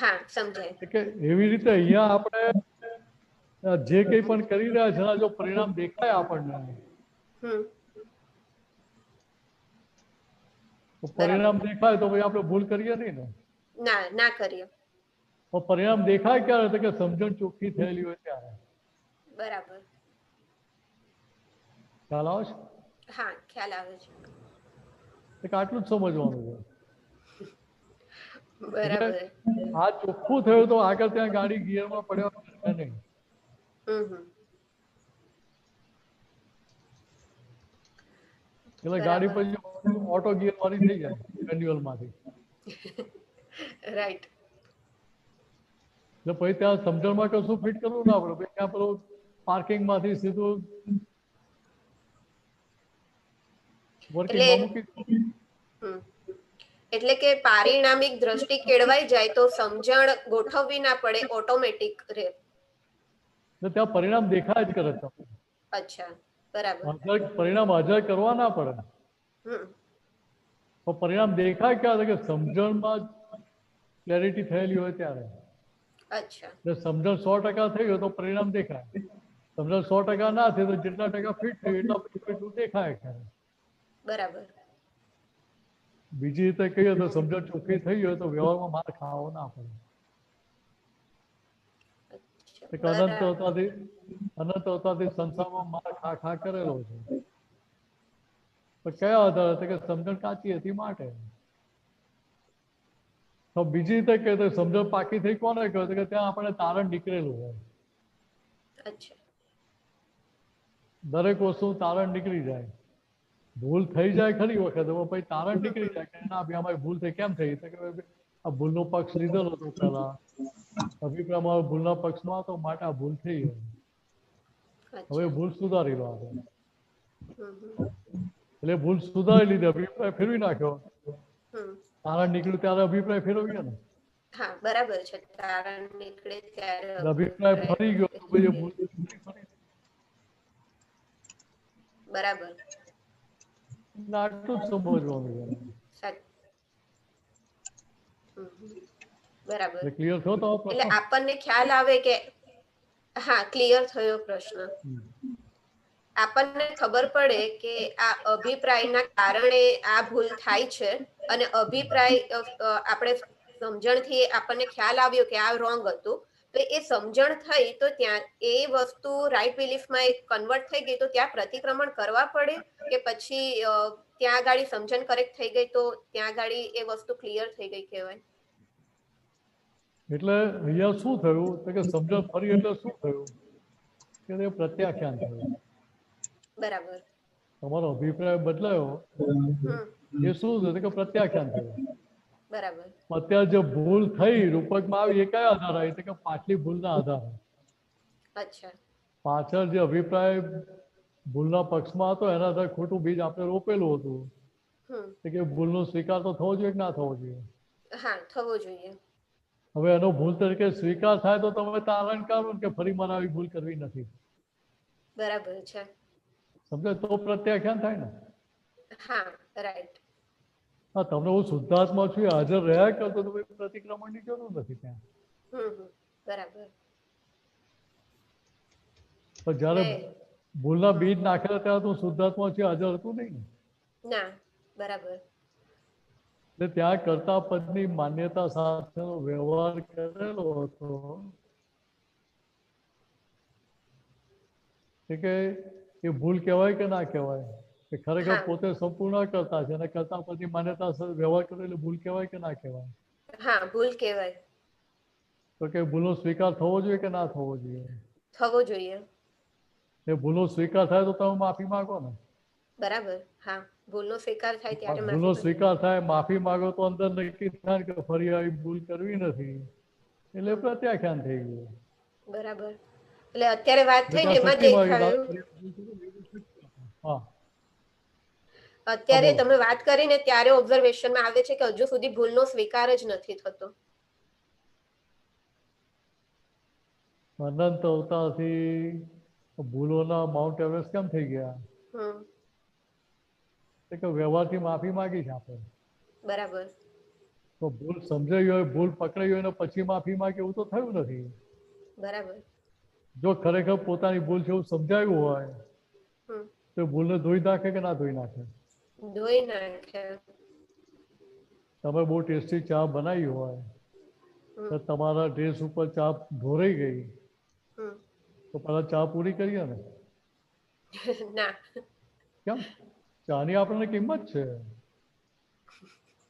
હા સમજાય. કે એવી રીતે અહીંયા આપણે જે કંઈ પણ કરી રહ્યા છે એના જો પરિણામ દેખાય આપણને, હમ તો બરાબર. પરિણામ દેખાય તો પછી આપણે ભૂલ કરીએ નહીં ને. ના ના કરીએ. તો પરિણામ દેખાય ક્યારે? તો કે સમજણ ચોખ્ખી થયેલી હોય ત્યારે. બરાબર. ખ્યાલ આવે છે? હા ખ્યાલ આવે છે. એક આટલું જ સમજવાનું છે. બરાબર. આ ચોખ્ખું થયું તો આગળ ત્યાં ગાડી ગિયરમાં પડ્યો નહીં. હમ એટલે ગાડી પછી ઓટો ગિયર વાળી થઈ જાય મેન્યુઅલ માંથી. રાઈટ. એટલે પછી ત્યાં સમજણમાં કશું ફિટ કરવું ના પડે. ત્યાં પેલું પાર્કિંગ માંથી સીધું વર્કિંગમાં મૂકી દો. હમ એટલે કે પારિણામિક દ્રષ્ટિ કેળવાઈ જાય તો સમજણ ગોઠવવી ના પડે, ઓટોમેટિક રહે. એટલે ત્યાં પરિણામ દેખાય જ કરે તમને. અચ્છા બરાબર. પરિણામ હાજર કરવા ના પડે. હમ તો પરિણામ દેખાય ક્યારે? કે સમજણમાં ક્લેરિટી થયેલી હોય ત્યારે. અચ્છા. એટલે સમજણ 100% થઈ હોય તો પરિણામ દેખાય. સમજણ 100% ના થઈ તો જેટલા ટકા ફિટ થયું એટલા એટલું દેખાય કરે. બરાબર. બીજી રીતે કહીએ તો સમજણ ચોખ્ખી થઈ હોય તો વ્યવહારમાં માર ખાવો ના પડે. અનંત અવતારથી સંસારમાં માર ખા ખા કરેલો છે. તો કયા આધારે? કે સમજણ કાચી હતી માટે. તો બીજી રીતે કહે તો સમજણ પાકી થઈ કોને કહે? કે ત્યાં આપણે તારણ નીકળેલું હોય. અચ્છા. દરેક વસ્તુ તારણ નીકળી જાય. ભૂલ થઈ જાય ખરી વખત પછી તારણ નીકળી જાય કે ના ભાઈ અમારી ભૂલ થઈ. કેમ થઈ? તો કે આ ભૂલનો પક્ષ લીધેલો હતો પહેલા, અભિપ્રાય મારો ભૂલના પક્ષમાં હતો માટે આ ભૂલ થઈ. હવે ભૂલ સુધારી લો આપણે. એટલે ભૂલ સુધારી લીધી, અભિપ્રાય ફેરવી નાખ્યો. તારણ નીકળ્યું ત્યારે અભિપ્રાય ફેરવીએ ને. હા બરાબર છે. તારણ નીકળે ત્યારે અભિપ્રાય ફરી ગયો તો પછી ભૂલ બરાબર. આટલું જ સમજવાનું છે. બરાબર. ક્લિયર થયો તો એટલે આપણને ખ્યાલ આવે કે હા ક્લિયર થયો પ્રશ્ન. આપણને ખબર પડે કે આ અભિપ્રાયના કારણે આ ભૂલ થાય છે અને અભિપ્રાય આપણે સમજણથી આપણને ખ્યાલ આવ્યો કે આ રોંગ હતું, તો એ સમજણ થઈ તો ત્યાં એ વસ્તુ રાઈટ બિલીફમાં કન્વર્ટ થઈ ગઈ તો ત્યાં પ્રતિક્રમણ કરવા પડે કે પછી ત્યાં આગળ સમજણ કરેક્ટ થઈ ગઈ તો ત્યાં આગળ એ વસ્તુ ક્લિયર થઈ ગઈ કહેવાય? એટલે અહીંયા શું થયું કે સમજણ ફરી એટલે શું થયું કે પ્રત્યાખ્યાન થયું. બરાબર. તમારો અભિપ્રાય બદલાયો એ શું થયું કે પ્રત્યાખ્યાન થયું. બરાબર. અત્યારે જે ભૂલ થઈ રૂપકમાં આવી એ કયા આધાર આવી? કે પાછલી ભૂલના આધારે. અચ્છા. પાછળ જે અભિપ્રાય ભૂલના પક્ષમાં હતો એના આધારે ખોટું બીજ આપણે રોપેલું હતું કે ભૂલનો સ્વીકાર તો થવો જોઈએ કે ના થવો જોઈએ? હા થવો જોઈએ. હવે એનો ભૂલ તરીકે સ્વીકાર થાય તો તમે તારણ કાઢો કે ફરી મારે આવી ભૂલ કરવી નથી. બરાબર છે. સમજાય? તો પ્રત્યાખ્યાન થાય ને. હા રાઈટ. હા તમને હું શુદ્ધાત્મા છું હાજર રહ્યા કરતો તો પ્રતિક્રમણની જરૂર નથી ત્યાં. બરાબર. પણ જયારે ભૂલના બીજ નાખેલા ત્યારે તો શુદ્ધાત્મા છે હાજર હતું નહીં ને. ના બરાબર. એટલે ત્યાં કર્તા પદની માન્યતા સાથેનો વ્યવહાર કરેલો હતો કે એ ભૂલ કહેવાય કે ના કહેવાય? કે ખરેખર હા. પોતે સંપૂર્ણ કરતા છે અને કરતા પછી માન્યતા સાથે વ્યવહાર કરે એટલે ભૂલ કહેવાય કે ના કહેવાય? હા, ભૂલ કહેવાય. તો કે ભૂલનો સ્વીકાર થવો જોઈએ કે ના થવો જોઈએ? થવો જોઈએ. એ ભૂલનો સ્વીકાર થાય તો તમે માફી માંગો ને. બરાબર. હા, ભૂલનો સ્વીકાર થાય ત્યારે ભૂલનો માફી માંગો. સ્વીકાર થાય, માફી માંગો તો અંદર નક્કી થાય કે ફરી આવી ભૂલ કરવી નથી, એટલે પ્રત્યાખ્યાન થઈ ગયું. બરાબર. એટલે અત્યારે વાત થઈ ને એટલે એમાં શક્તિ માગી દેખાયું. હા અત્યારે બોલો. તમે વાત કરીને ત્યારે ઓબ્ઝર્વેશનમાં આવે છે કે હજુ સુધી ભૂલનો સ્વીકાર જ નથી થતો. અનંત અવતારથી ભૂલોના માઉન્ટ એવરેસ્ટ કેમ થઈ ગયા? હમ. એ કે વ્યવહારથી માફી માંગી છે આપણે. બરાબર. તો ભૂલ સમજાઈ હોય, ભૂલ પકડાઈ હોય ને પછી માફી માંગે એવું તો થયું નથી. બરાબર. જો ખરેખર પોતાની ભૂલ છે એવું સમજાયું હોય હમ. તો ભૂલને ધોઈ નાખે કે ના ધોઈ નાખે? ધોઈ નાખે. તમે બહુ ટેસ્ટી ચા બનાવી હોય તો હમ. તમારા ડ્રેસ ઉપર ચા ઢોરાઈ ગઈ હમ. તો પહેલા ચા પૂરી કરીએ ને? ના. કેમ? ચાની આપણને કિંમત છે,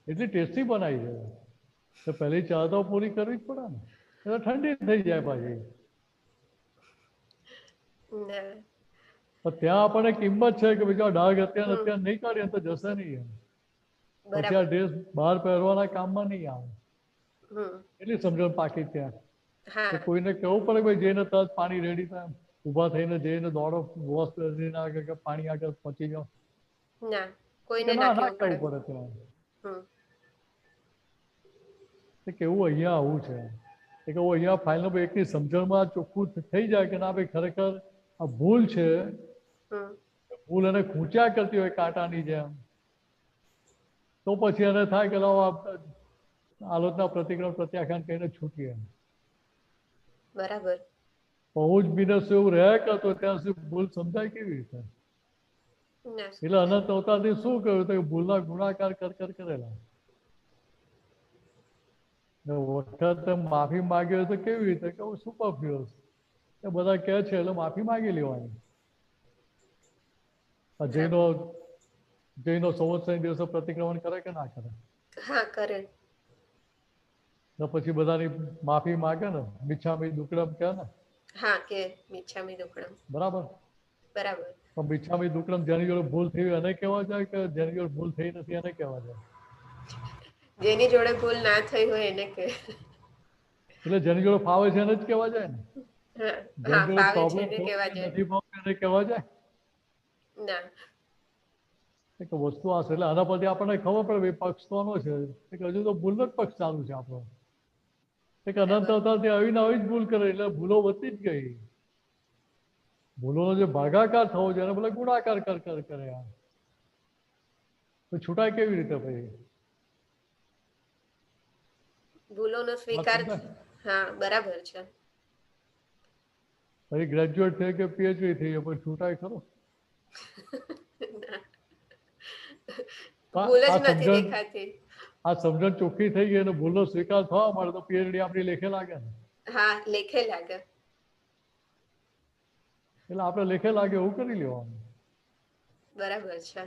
એટલી ટેસ્ટી બનાવી છે તો પહેલી ચા તો પૂરી કરવી જ પડે ને, એટલે ઠંડી થઈ જાય પાછી. ના. પણ ત્યાં આપણને કિંમત છે કે બીજા ડાઘ અત્યારે હમ. નહીં કાઢીએ તો જશે નહીં. પછી આ બરાબર. ડ્રેસ બહાર પહેરવાના કામમાં નહીં આવે. હમ. એટલી સમજણ પાકી ત્યાં હા. કે કોઈને કહેવું પડે કે ભાઈ જઈને તરત પાણી રેડી થાય, ઊભા થઈને જઈને દોડો વોશ કરીને આગળ કે પાણી આગળ પહોંચી જાઓ. ના, કે કોઈને ના ના ના કહેવું કહેવું પડે. પડે ત્યાં. હમ. કેવું અહીંયા આવું છે કે હું અહીંયા ફાઇનલ એકની સમજણમાં ચોખ્ખું થઈ જાય કે ના ભાઈ ખરેખર આ ભૂલ છે. હમ. ભૂલ એને ખૂંચ્યા કરતી હોય કાંટાની જેમ, તો પછી એને થાય કે લાવો આલોચના પ્રતિક્રમણ પ્રત્યાખ્યાન કહીને છૂટીએ. બરાબર. બહુ જ બિનસ એવું રહ્યા કરતો ત્યાં સુધી ભૂલ સમજાય કેવી રીતે? ના એટલે સમજાય. અનંત અવતારથી શું કર્યું તો ભૂલના ગુણાકાર કરેલા. વખત માફી માંગી હોય તો કેવી રીતે કે હું સુપરફ્લુઅસ એ બધા કહે છે એટલે માફી માંગી લેવાની. જૈનો સંવત્સરી દિવસે પ્રતિક્રમણ કરે કે ના કરે? હા, કરે. તો પછી બધાની માફી માંગે ને, મિચ્છામી દુક્કડમ કહે ને? હા, કે મિચ્છામી દુક્કડમ. બરાબર. બરાબર. પણ મિચ્છામી દુક્કડમ જેની જોડે ભૂલ થઈ એને કહેવા જાય કે જેની જોડે ભૂલ થઈ નથી એને કહેવા જાય? જેની જોડે ભૂલ ના થઈ હોય એને કે. એટલે જેની જોડે ફાવે છે એને જ કહેવા જાય ને? હા. જેની હા, જોડે ફાવે છે પ્રોબ્લેમ એને થયો કહેવા છે જાય. નથી ફાવતું એને કહેવા જાય? ના. એક વસ્તુ આ છે એટલે આના પરથી આપણને ખબર પડે ભાઈ પક્ષ કોનો છે. એક હજુ તો ભૂલનો જ પક્ષ ચાલુ છે આપણો. એક અનંત બરાબર. અવતારથી આવીને આવી જ ભૂલ કરે એટલે ભૂલો વધતી જ ગઈ. ભૂલોનો જે ભાગાકાર થવો જોઈએ એને ભલે ગુણાકાર કરે. તો છૂટાય કેવી રીતે પછી? ભૂલોનો વાત સ્વીકાર. સમજાય? હા, બરાબર છે. પછી ગ્રેજ્યુએટ થઈ કે પીએચડી થઈ પછી છૂટાય ખરો? ના. આ ભૂલ જ આ નથી સમજણ દેખાતી. આ સમજણ ચોખ્ખી થઈ ગઈ અને ભૂલનો સ્વીકાર થવા મળે તો પીએચડી આપણી લેખે લાગે ને? હા, લેખે લાગે. એટલે આપણે લેખે લાગે એવું કરી લેવાનું. બરાબર છે.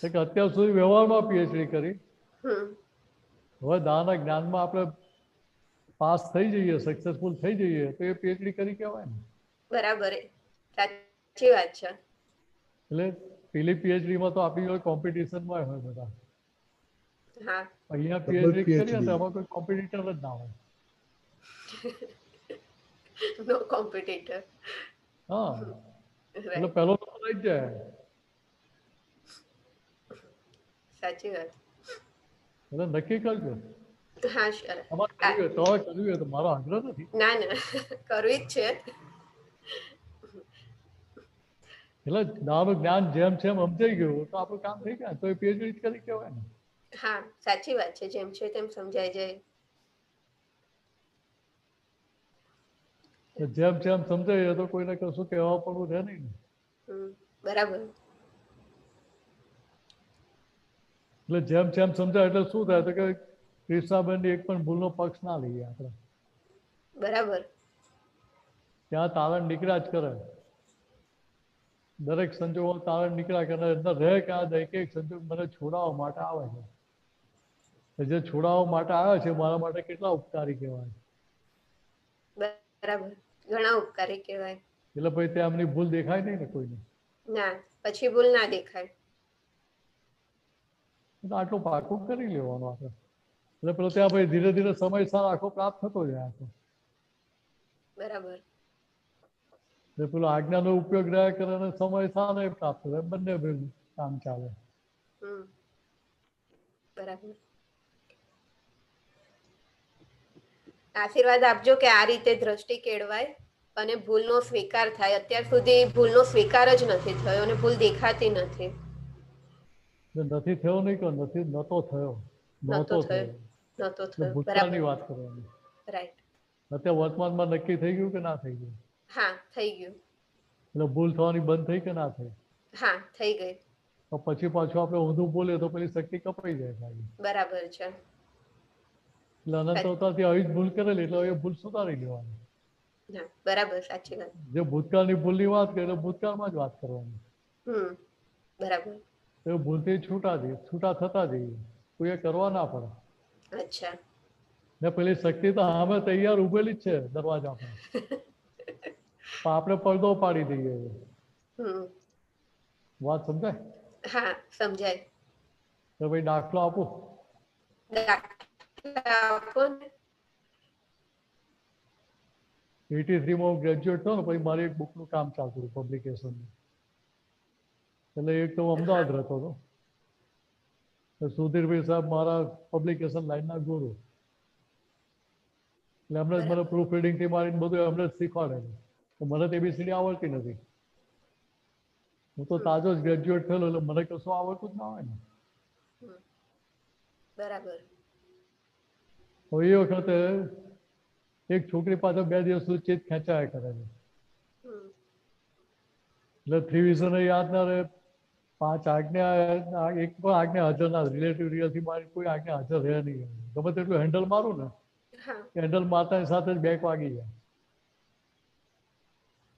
કે અત્યાર સુધી વ્યવહારમાં પીએચડી કરી, હમ. હવે દાના જ્ઞાનમાં આપણે પાસ થઈ જઈએ, સક્સેસફુલ થઈ જઈએ તો એ પીએચડી કરી કહેવાય ને? બરાબર. સાચી વાત છે. એટલે પેલી પીએચડીમાં તો આપણી જોડે કોમ્પિટિશનમાં હોય બધા. હા. અહીંયા ડબલ પીએચડી કરીએ તો PhD. એમાં કોઈ કોમ્પિટિટર જ ના હોય. નો કોમ્પિટિટર. હા, એટલે રાઈટ. પહેલો નંબર આવી જ જાય. સાચી વાત. એટલે નક્કી કરજો. હા, સર. તમારે કરવી હોય તો મારો આગ્રહ નથી. ના, ના, કરવી જ છે. એટલે દાવાનું જ્ઞાન જેમ છે એમ સમજાઈ ગયું તો આપણું કામ થઈ જાય તો એ પીએચડી કરી કહેવાય ને? હા, સાચી વાત છે. જેમ છે તેમ સમજાઈ જાય. જેમ જેમ સમજાય તો કોઈને કશું કહેવા પડવું છે નહીં ને? બરાબર. એટલે જેમ જેમ સમજાય એટલે શું થાય તો કે કૃષ્ણાબેનની એક પણ ભૂલનો પક્ષ ના લઈએ આપણે. બરાબર. ત્યાં તારણ નીકળ્યા જ કરે. દરેક સંજોગો તારણ નીકળ્યા કરે અંદર રહે કે આ એક એક સંજોગ મને છોડાવવા માટે આવે છે. જે છોડાવવા માટે આવે છે મારા માટે કેટલા ઉપકારી કહેવાય. બરાબર, ઘણા ઉપકારી કહેવાય. એટલે પછી ત્યાં એમની ભૂલ દેખાય નહીં ને કોઈને. ના, પછી ભૂલ ના દેખાય. આટલું પાકું કરી લેવાનું આપણે. એટલે પેલો ત્યાં પછી ધીરે ધીરે સમયસર આખો પ્રાપ્ત થતો જાય આખો. બરાબર. પેલો આજ્ઞાનો ઉપયોગ રહ્યા કરે અને સમય સારો પ્રાપ્ત થાય, બંને કામ ચાલે. બરાબર. આશીર્વાદ આપજો કે આ રીતે દ્રષ્ટિ કેળવાય અને ભૂલનો સ્વીકાર થાય. અત્યાર સુધી ભૂલનો સ્વીકાર જ નથી થયો અને ભૂલ દેખાતી નથી. નથી થયો નહીં કે નથી નતો થયો, નહોતો થયો. ભૂતકાળની વાત કરવાની. રાઈટ. અત્યારે વર્તમાનમાં નક્કી થઈ ગયું કે ના થઈ ગયું? હા, થઈ ગયું. એટલે ભૂલ થવાની બંધ થઈ કે ના થઈ? હા, થઈ ગઈ. તો પછી પાછું આપણે ઊંધું બોલીએ તો પેલી શક્તિ કપાઈ જાય. બરાબર છે. એટલે અનંત અવતારથી આવી જ ભૂલ કરેલી એટલે એ ભૂલ સુધારી લેવાની. બરાબર, સાચી વાત. જે ભૂતકાળની ભૂલની વાત કરે એટલે ભૂતકાળમાં જ વાત કરવાની. બરાબર. એ ભૂલથી છૂટા થતા જઈએ, કોઈ એ કરવા ના પડે. અચ્છા. ને પેલી શક્તિ તો સામે તૈયાર ઉભેલી જ છે દરવાજા પર. આપણે પડદો પાડી દઈએ. વાત સમજાય? હા, સમજાય. તો ભાઈ દાખલો આપું. આપો ને. 83 માં હું ગ્રેજ્યુએટ થયો ને પછી મારી એક બુકનું કામ ચાલતું હતું પબ્લિકેશનનું. એટલે એક તો અમદાવાદ રહેતો હતો. સુધીરભાઈ સાહેબ મારા પબ્લિકેશન લાઈનના ગુરુ. એટલે એમને જ મને પ્રૂફ રીડિંગથી મારીને બધું એમને જ શીખવાડેલું. તો મને તો ABCD આવડતી નથી. હું તો તાજો જ ગ્રેજ્યુએટ થયેલો એટલે મને કશું આવડતું જ ના હોય ને. બરાબર. તો એ વખતે એક છોકરી પાછળ 2 દિવસ સુધી ચેત ખેંચાયા કરે છે. એટલે 3 વિઝન યાદ ના રહે, 5 આજ્ઞા, એક પણ આજ્ઞા હાજર ના, રિલેટિવ રિયલથી મારી કોઈ આજ્ઞા હાજર રહે નહીં. ગમે તેટલું હેન્ડલ મારું ને, હેન્ડલ મારતાની સાથે જ બેક વાગી જાય.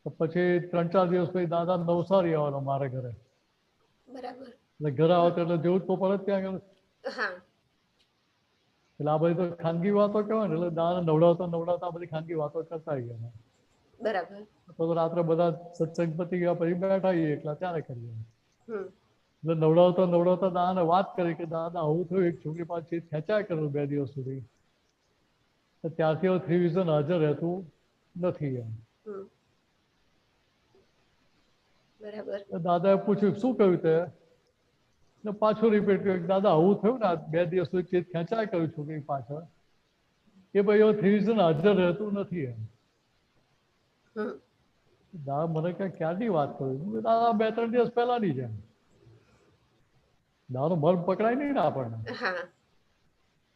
તો પછી 3-4 દિવસ પછી દાદા નવસારી આવવાનો મારે ઘરે. બરાબર. એટલે ઘરે આવતો એટલે જેવું જ તો પડે ત્યાં આગળ. એટલે આ બધી તો ખાનગી વાતો કહેવાય ને, એટલે દાદા નવડાવતા આ બધી ખાનગી વાતો કરતા ગયા. બરાબર. તો રાત્રે બધા સત્સંગ પતી ગયા પછી બેઠા એકલા ત્યારે કરીએ. એટલે નવડાવતા દાદાને વાત કરી કે દાદા આવું થયું, એક છોકરી પાછી ખેંચાય કરેલું 2 દિવસ સુધી. ત્યારથી 3 વિઝન હાજર રહેતું નથી એમ. બરાબર. દાદાએ પૂછ્યું શું કહ્યું તે? પાછું રિપીટ કર્યું દાદા આવું થયું ને, 2 દિવસ સુધી ચેત ખેંચાય કર્યું છોકરી પાછળ, એ ભાઈ 3 વિઝન હાજર રહેતું નથી એમ. દાદા મને ક્યારની વાત કરું? દાદા 2-3 દિવસ પહેલાની છે. દાદાનું મન પકડાય નહીં ને આપણને.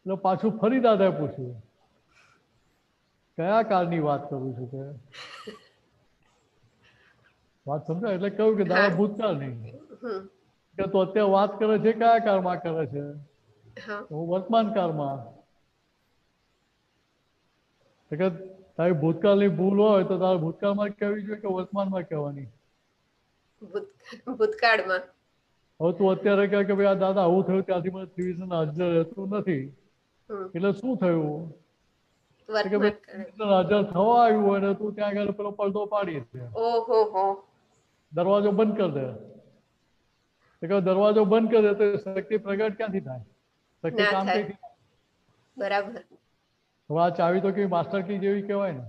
એટલે પાછું ફરી દાદાએ પૂછ્યું કયા કાળની વાત કરું છું કે? વાત સમજાય? એટલે કહ્યું કે દાદા ભૂતકાળ નહીં, કે તો અત્યારે વાત કરે છે કયા કાળમાં કરે છે? હું વર્તમાન કાળમાં. તારી ભૂતકાળની ભૂલ હોય તો તારે ભૂતકાળમાં કહેવી જોઈએ કે વર્તમાનમાં કહેવાની? ભૂતકાળમાં. હવે તું અત્યારે કહે કે ભાઈ આ દાદા આવું થયું ત્યાંથી મને 3 વિઝન હાજર રહેતું નથી, એટલે શું થયું? હાજર થવા આવ્યું હોય ને તું ત્યાં આગળ પેલો પડદો પાડી દે, દરવાજો બંધ કરી દે. દરવાજો બંધ કરી દે તો શક્તિ પ્રગટ ક્યાંથી થાય? શક્તિ કામ કઈ? બરાબર. હવે આ ચાવી તો કેવી માસ્ટર કી જેવી કહેવાય ને.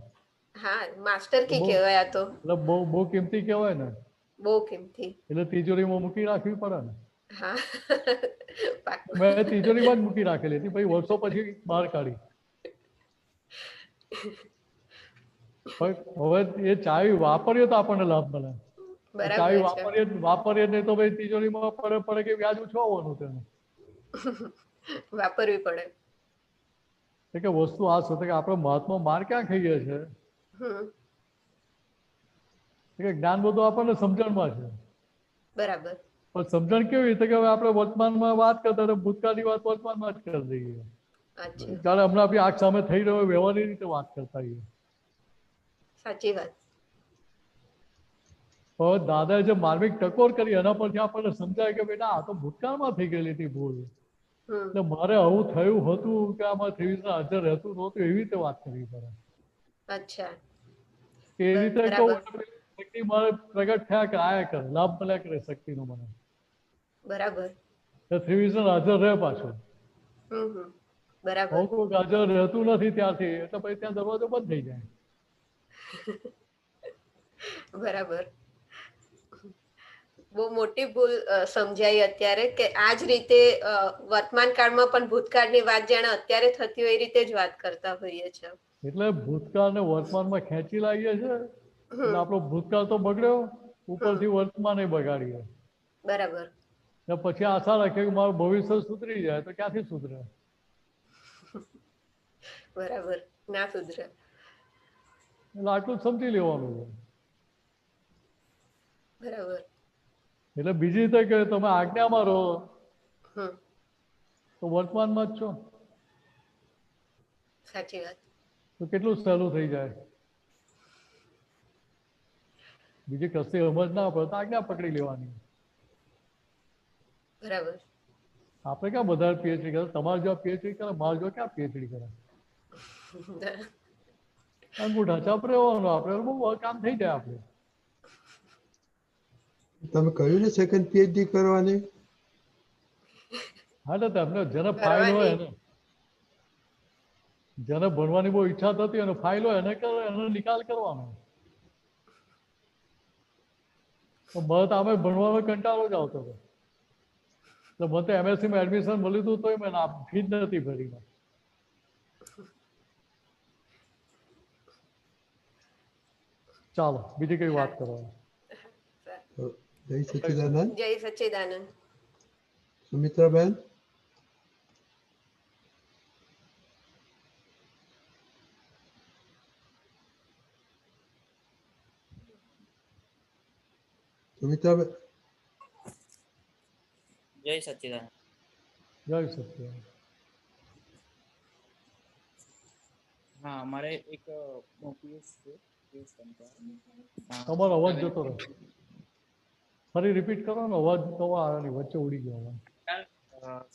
હા, માસ્ટર કી કહેવાય આ તો. એટલે બહુ કિંમતી કહેવાય ને. બહુ કિંમતી. એટલે તિજોરીમાં મૂકી રાખવી પડે ને. હા, મેં તિજોરીમાં જ મૂકી રાખેલી હતી, પછી વર્ષો પછી બહાર કાઢી. હવે એ ચાવી વાપરીએ તો આપણને લાભ મળે. ચાવી વાપરીએ નહીં તો ભાઈ તિજોરીમાં પડે કે વ્યાજ ઓછું આવવાનું તેને. વાપરવી પડે. કે વસ્તુ આ છે કે આપણે મહાત્મા માર ક્યાં ખાઈએ છે? જ્ઞાન બધું આપણને સમજણમાં છે. બરાબર. પણ સમજણ કેવી રીતે કે હવે આપણે વર્તમાનમાં વાત કરતા ભૂતકાળની વાત વર્તમાનમાં જ કરી દઈએ. ત્યારે હમણાં આપણી આંખ સામે થઈ રહ્યો વ્યવહારની રીતે વાત કરતા હોઈએ. સાચી વાત. હવે દાદાએ જે માર્મિક ટકોર કરી એના પરથી આપણને સમજાય કે બેટા આ તો ભૂતકાળમાં થઈ ગયેલી હતી ભૂલ, એટલે મારે આવું થયું હતું કે આમાં થયું હાજર રહેતું નહોતું એવી રીતે વાત કરવી પડે. અચ્છા, એ રીતે બરાબર. કહું શક્તિ મારે પ્રગટ થયા કે આયા કરે, લાભ મળ્યા કરે શક્તિનો મને. બરાબર. ત્રિવિઝન હાજર રહે પાછું. બરાબર. હું કોઈ હાજર રહેતું નથી ત્યાંથી, એટલે પછી ત્યાં દરવાજો બંધ થઈ જાય. બરાબર. બહુ મોટી ભૂલ સમજાઈ અત્યારે કે આ જ રીતે વર્તમાન કાળમાં પણ ભૂતકાળની વાત જાણે અત્યારે થતી હોય એ રીતે જ વાત કરતા હોઈએ છે. એટલે ભૂતકાળ ને વર્તમાનમાં ખેંચી લાવીએ છે એટલે આપણો ભૂતકાળ તો બગડ્યો, ઉપરથી વર્તમાન બગાડીએ. બરાબર. ને પછી આશા રાખીએ કે મારું ભવિષ્ય સુધરી જાય, તો ક્યાંથી સુધરે? બરાબર, ના સુધરે. એટલે આટલું સમજી લેવાનું છે. બરાબર. એટલે બીજી રીતે કે તમે આજ્ઞામાં રહો હમ, તો વર્તમાનમાં જ છો, સાચી વાત. તો કેટલું સહેલું થઈ જાય. બીજી કશી સમજ ના પડે તો આજ્ઞા પકડી લેવાની. બરાબર. આપણે ક્યાં બધા પીએચડી કરે? તમારે જો પીએચડી કરે, મારે જો ક્યાં પીએચડી કરે? અંગૂઠા ચાપ રહેવાનું, આપણે બહુ કામ થઈ જાય આપણે. તમે કહ્યું ને સેકન્ડ પીએચડી કરવાની? હા, તો તમને જેને ફાઇલ હોય એને, જેને ભણવાની બહુ ઈચ્છા થતી અને ફાઇલ હોય એને કરે, એનો નિકાલ કરવાનો. તો મને તો આમે ભણવાનો કંટાળો જ આવતો હતો. તો મને તો MSc માં એડમિશન મળ્યું હતું તોય મેં ફી જ નથી ભરી. ચાલો બીજી કઈ વાત કરો. જય સચ્ચિદાનંદ. જય સચ્ચિદાનંદ. સુમિત્રાબેન. સુમિત્રાબેન. જય સચ્ચિદાનંદ. જય સચ્ચિદાનંદ. હા, અમારે એક તમારો અવાજ જતો રહે. ફરી રિપીટ કરો ને, અવાજ તો વચ્ચે ઉડી ગયો.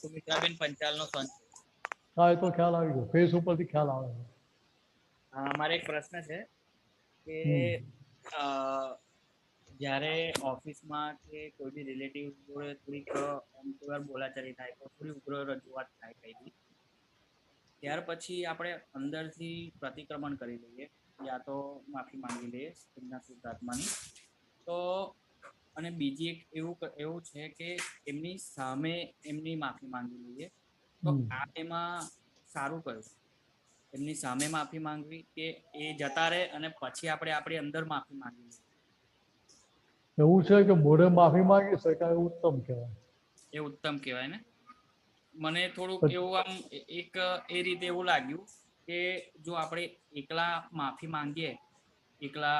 સુમિત્રાબેન પંચાલનો સન છે. હા, એ તો ખ્યાલ આવી ગયો, ફેસ ઉપરથી ખ્યાલ આવે છે. અમારે એક પ્રશ્ન છે કે જ્યારે ઓફિસમાં કે કોઈ બી રિલેટિવ જોડે થોડીક બોલાચાલી થાય તો થોડી ઉગ્ર રજૂઆત થાય કઈ, ત્યાર પછી આપણે અંદરથી પ્રતિક્રમણ કરી લઈએ, યા તો માફી માંગી લઈએ એમના શુદ્ધાત્માની. તો અને બીજી એક એવું છે કે એમની સામે એમની માફી માંગી લઈએ, તો આ એમાં સારું કયું? એમની સામે માફી માંગવી કે એ જતા રહે અને પછી આપણે આપણી અંદર માફી માંગવી લઈએ? એવું છે કે મોઢે માફી માંગી શકાય, ઉત્તમ કહેવાય. એ ઉત્તમ કહેવાય ને. મને થોડુંક એવું આમ એક એ રીતે એવું લાગ્યું કે જો આપણે એકલા માફી માંગીએ, એકલા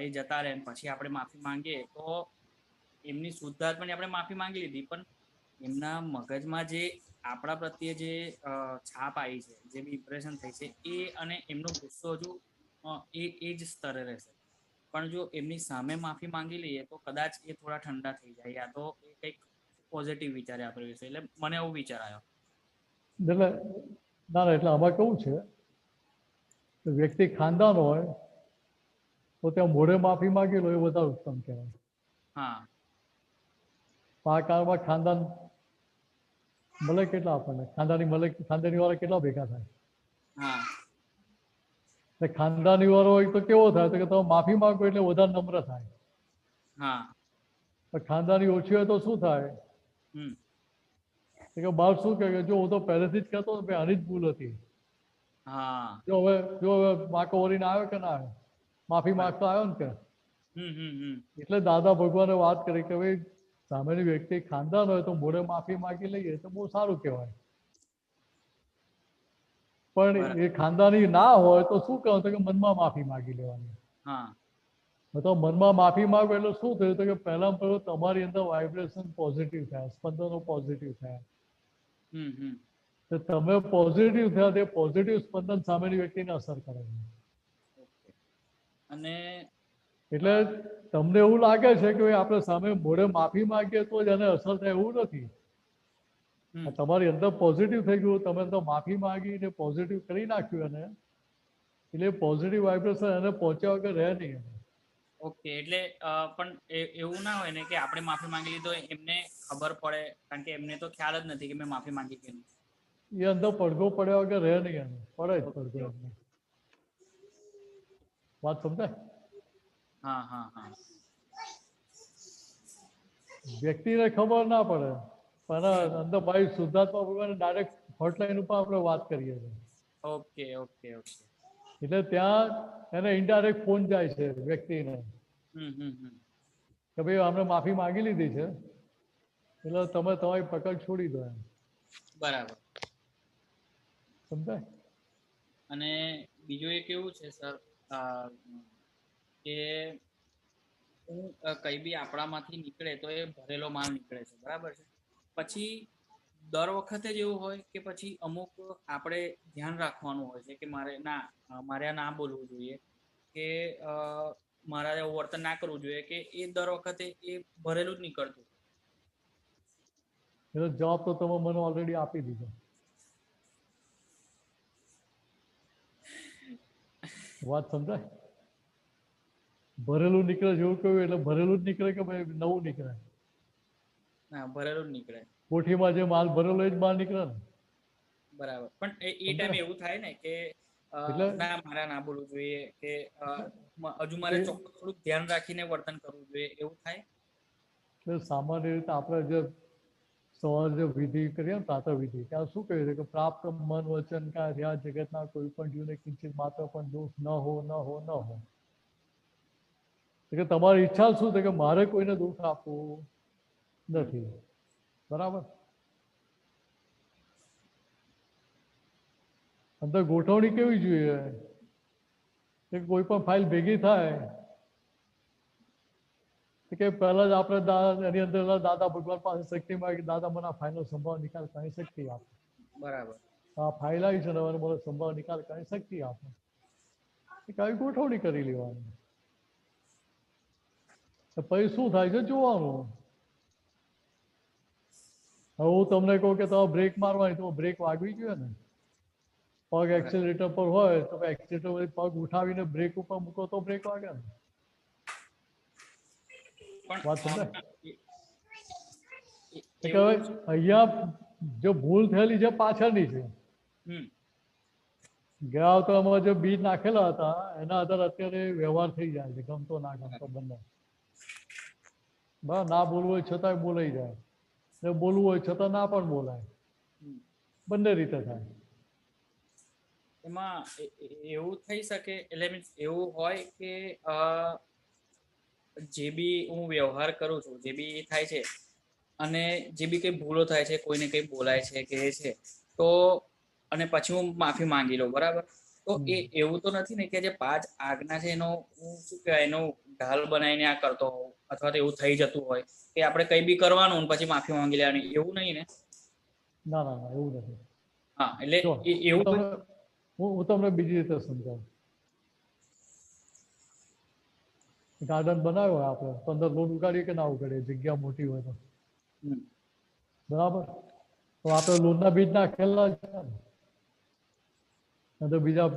એ જતા રહે પછી આપણે માફી માંગીએ તો એમની શુદ્ધાત્માની આપણે માફી માંગી લીધી, પણ એમના મગજમાં જે આપણા પ્રત્યે જે છાપ આવી છે, જે બી ઇમ્પ્રેશન થઈ છે, એ અને એમનો ગુસ્સો હજુ એ જ સ્તરે રહેશે. પણ જો એમની સામે માફી માંગી લઈએ તો કદાચ એ થોડા ઠંડા થઈ જાય, યા તો એ કંઈક પોઝિટિવ વિચારે આપણે વિશે. એટલે મને એવો વિચાર આવ્યો. એટલે ના, એટલે આમાં કેવું છે, વ્યક્તિ ખાનદાન હોય તો ત્યાં મોઢે માફી માંગી લો એ વધારે ઉત્તમ કહેવાય. હા, આ કાળમાં ખાનદાન મળે કેટલા આપણને, ખાનદાની વાળા કેટલા ભેગા થાય. હા, ખાનદાની વાળો હોય તો કેવો થાય તો કે તમે માફી માંગો એટલે વધારે નમ્ર થાય. હા, ખાનદાની ઓછી હોય તો શું થાય કે બાર શું કહે જો હું તો પહેલેથી જ કહેતો હતો આની જ ભૂલ હતી. હા, જો હવે માકો વળીને આવ્યો કે ના આવ્યો, માફી માંગતો આવ્યો ને કે. એટલે દાદા ભગવાને વાત કરી કે ભાઈ સામેની વ્યક્તિ ખાનદાન હોય તો મોઢે માફી માંગી લઈએ તો બહુ સારું કહેવાય. પણ એ ખાનદાની ના હોય તો શું કહો કે મનમાં માફી માંગી લેવાની. તો મનમાં માફી માંગો એટલે શું થયું તો કે પહેલા પહેલું તમારી અંદર વાઇબ્રેશન પોઝિટિવ થાય, સ્પંદનો પોઝિટિવ થયા. તો તમે પોઝિટિવ થયા તે પોઝિટિવ સ્પંદન સામેની વ્યક્તિને અસર કરે છે. અને એટલે તમને એવું લાગે છે કે ભાઈ આપણે સામે મોઢે માફી માંગીએ તો જ એને અસર થાય એવું નથી. હમ. આ તમારી અંદર પોઝિટિવ થઈ ગયું, તમે તો માફી માંગીને પોઝિટિવ કરી નાખ્યું એને, એટલે પોઝિટિવ વાઇબ્રેશન એને પહોંચ્યા વગર રહે નહીં. ઓકે, એટલે પણ એવું ના હોય ને કે આપણે માફી માંગી લીધો એમને ખબર પડે, કારણ કે એમને તો ખ્યાલ જ નથી કે મેં માફી માંગી કે નહીં. એ અંદર પડઘો પડ્યા વગર રહે નહીં, એને પડે જ પડઘો એમને. વાત સમજાય? હા હા હા. વ્યક્તિને ખબર ના પડે, પણ અંદર ભાઈ શુદ્ધાત્મા ભગવાન ડાયરેક્ટ હોટલાઇન ઉપર આપણે વાત કરીએ છીએ. Okay okay okay. એટલે ત્યાં એને ઇનડાયરેક્ટ ફોન જાય છે વ્યક્તિને કે ભાઈ અમે માફી માંગી લીધી છે, એટલે તમે તમારી પકડ છોડી દો એમ. બરાબર. સમજાય? અને બીજું એક એવું છે સર કે હું કઈ બી આપણામાંથી નીકળે તો એ ભરેલો માલ નીકળે છે, બરાબર છે. પછી દર વખતે જ એવું હોય કે પછી અમુક આપણે ધ્યાન રાખવાનું હોય છે કે મારે ના બોલવું જોઈએ, કે મારે એવું વર્તન ના કરવું જોઈએ, કે એ દર વખતે એ ભરેલું જ નીકળતું? એનો જવાબ તો તમે મને ઓલરેડી આપી દીધો. વાત સમજાય? ભરેલું નીકળે જેવું કહ્યું એટલે ભરેલું જ નીકળે કે ભાઈ નવું નીકળે? ના, ભરેલું જ નીકળે. કોઠીમાં જે માલ ભરેલો એ જ માલ નીકળે ને. બરાબર. પણ એ ટાઈમે એવું થાય ને કે ના મારે ના બોલવું જોઈએ, કે હજુ મારે થોડુંક ધ્યાન રાખીને વર્તન કરવું જોઈએ, એવું થાય? એટલે સામાન્ય રીતે આપણે જે સવારે જે વિધિ કરીએ ને પ્રાતઃ વિધિ, ત્યાં શું કહ્યું છે કે પ્રાપ્ત મન વચન કાય આ જગતના કોઈ પણ જીવને કિંચિત માત્ર પણ દોષ ન હો. કે તમારી ઈચ્છા શું છે કે મારે કોઈને દુઃખ આપવું નથી, બરાબર? અંદર ગોઠવણી કેવી જોઈએ કે કોઈ પણ ફાઇલ ભેગી થાય કે પહેલા જ આપણે એની અંદર દાદા ભગવાન પાસે શક્તિ માંગી, દાદા મને આ ફાઇલનો સંભાવ નિકાલ કરવાની શક્તિ આપો. બરાબર. આ ફાઇલ આવી છે ને મને સંભાવ નિકાલ કરવાની શક્તિ આપો. કઈ ગોઠવણી કરી લેવાની. પછી શું થાય છે જોવાનું. હવે હું તમને કહું કે તમે બ્રેક મારવાની, તો બ્રેક વાગવી જોઈએ ને. પગ એક્સિલેટર પર હોય તો એક્સિલેટર પગ ઉઠાવીને બ્રેક ઉપર મૂકો તો બ્રેક વાગે ને. વાત સમજાય? અહીંયા જો ભૂલ થયેલી છે પાછળની છે. ગયા વખતે જે બીજ નાખેલા હતા એના આધારે અત્યારે વ્યવહાર થઈ જાય છે, ગમતો ના ગમતો બંને. બરાબર? ના બોલવું હોય છતાંય બોલાઈ જાય, ને બોલવું હોય છતાં ના પણ બોલાય, બંને રીતે થાય. એમાં એવું થઈ શકે, એટલે મીન્સ એવું હોય કે જે બી હું વ્યવહાર કરું છું, જે બી થાય છે, અને જે બી કઈ ભૂલો થાય છે, કોઈને કઈ બોલાય છે કે છે, તો અને પછી હું માફી માંગી લઉં, બરાબર? તો એવું તો નથી ને કે જે 5 આજ્ઞા છે એનો હું શું કહેવાય એનો ઢાલ બનાવીને આ કરતો હોઉં, અથવા તો એવું થઈ જતું હોય કે આપણે કઈ બી કરવાનું પછી માફી માંગી લેવાની, એવું નહીં ને? ના એવું નથી. હા, એટલે એવું હું તમને બીજી રીતે સમજાવું. ગાર્ડન બનાવ્યો હોય આપણે, 15 લોન ઉગાડીએ કે ના ઉગાડીએ, જગ્યા મોટી હોય તો, બરાબર? તો આપણે લોનના બીજ નાખેલા છે ને, તો બીજા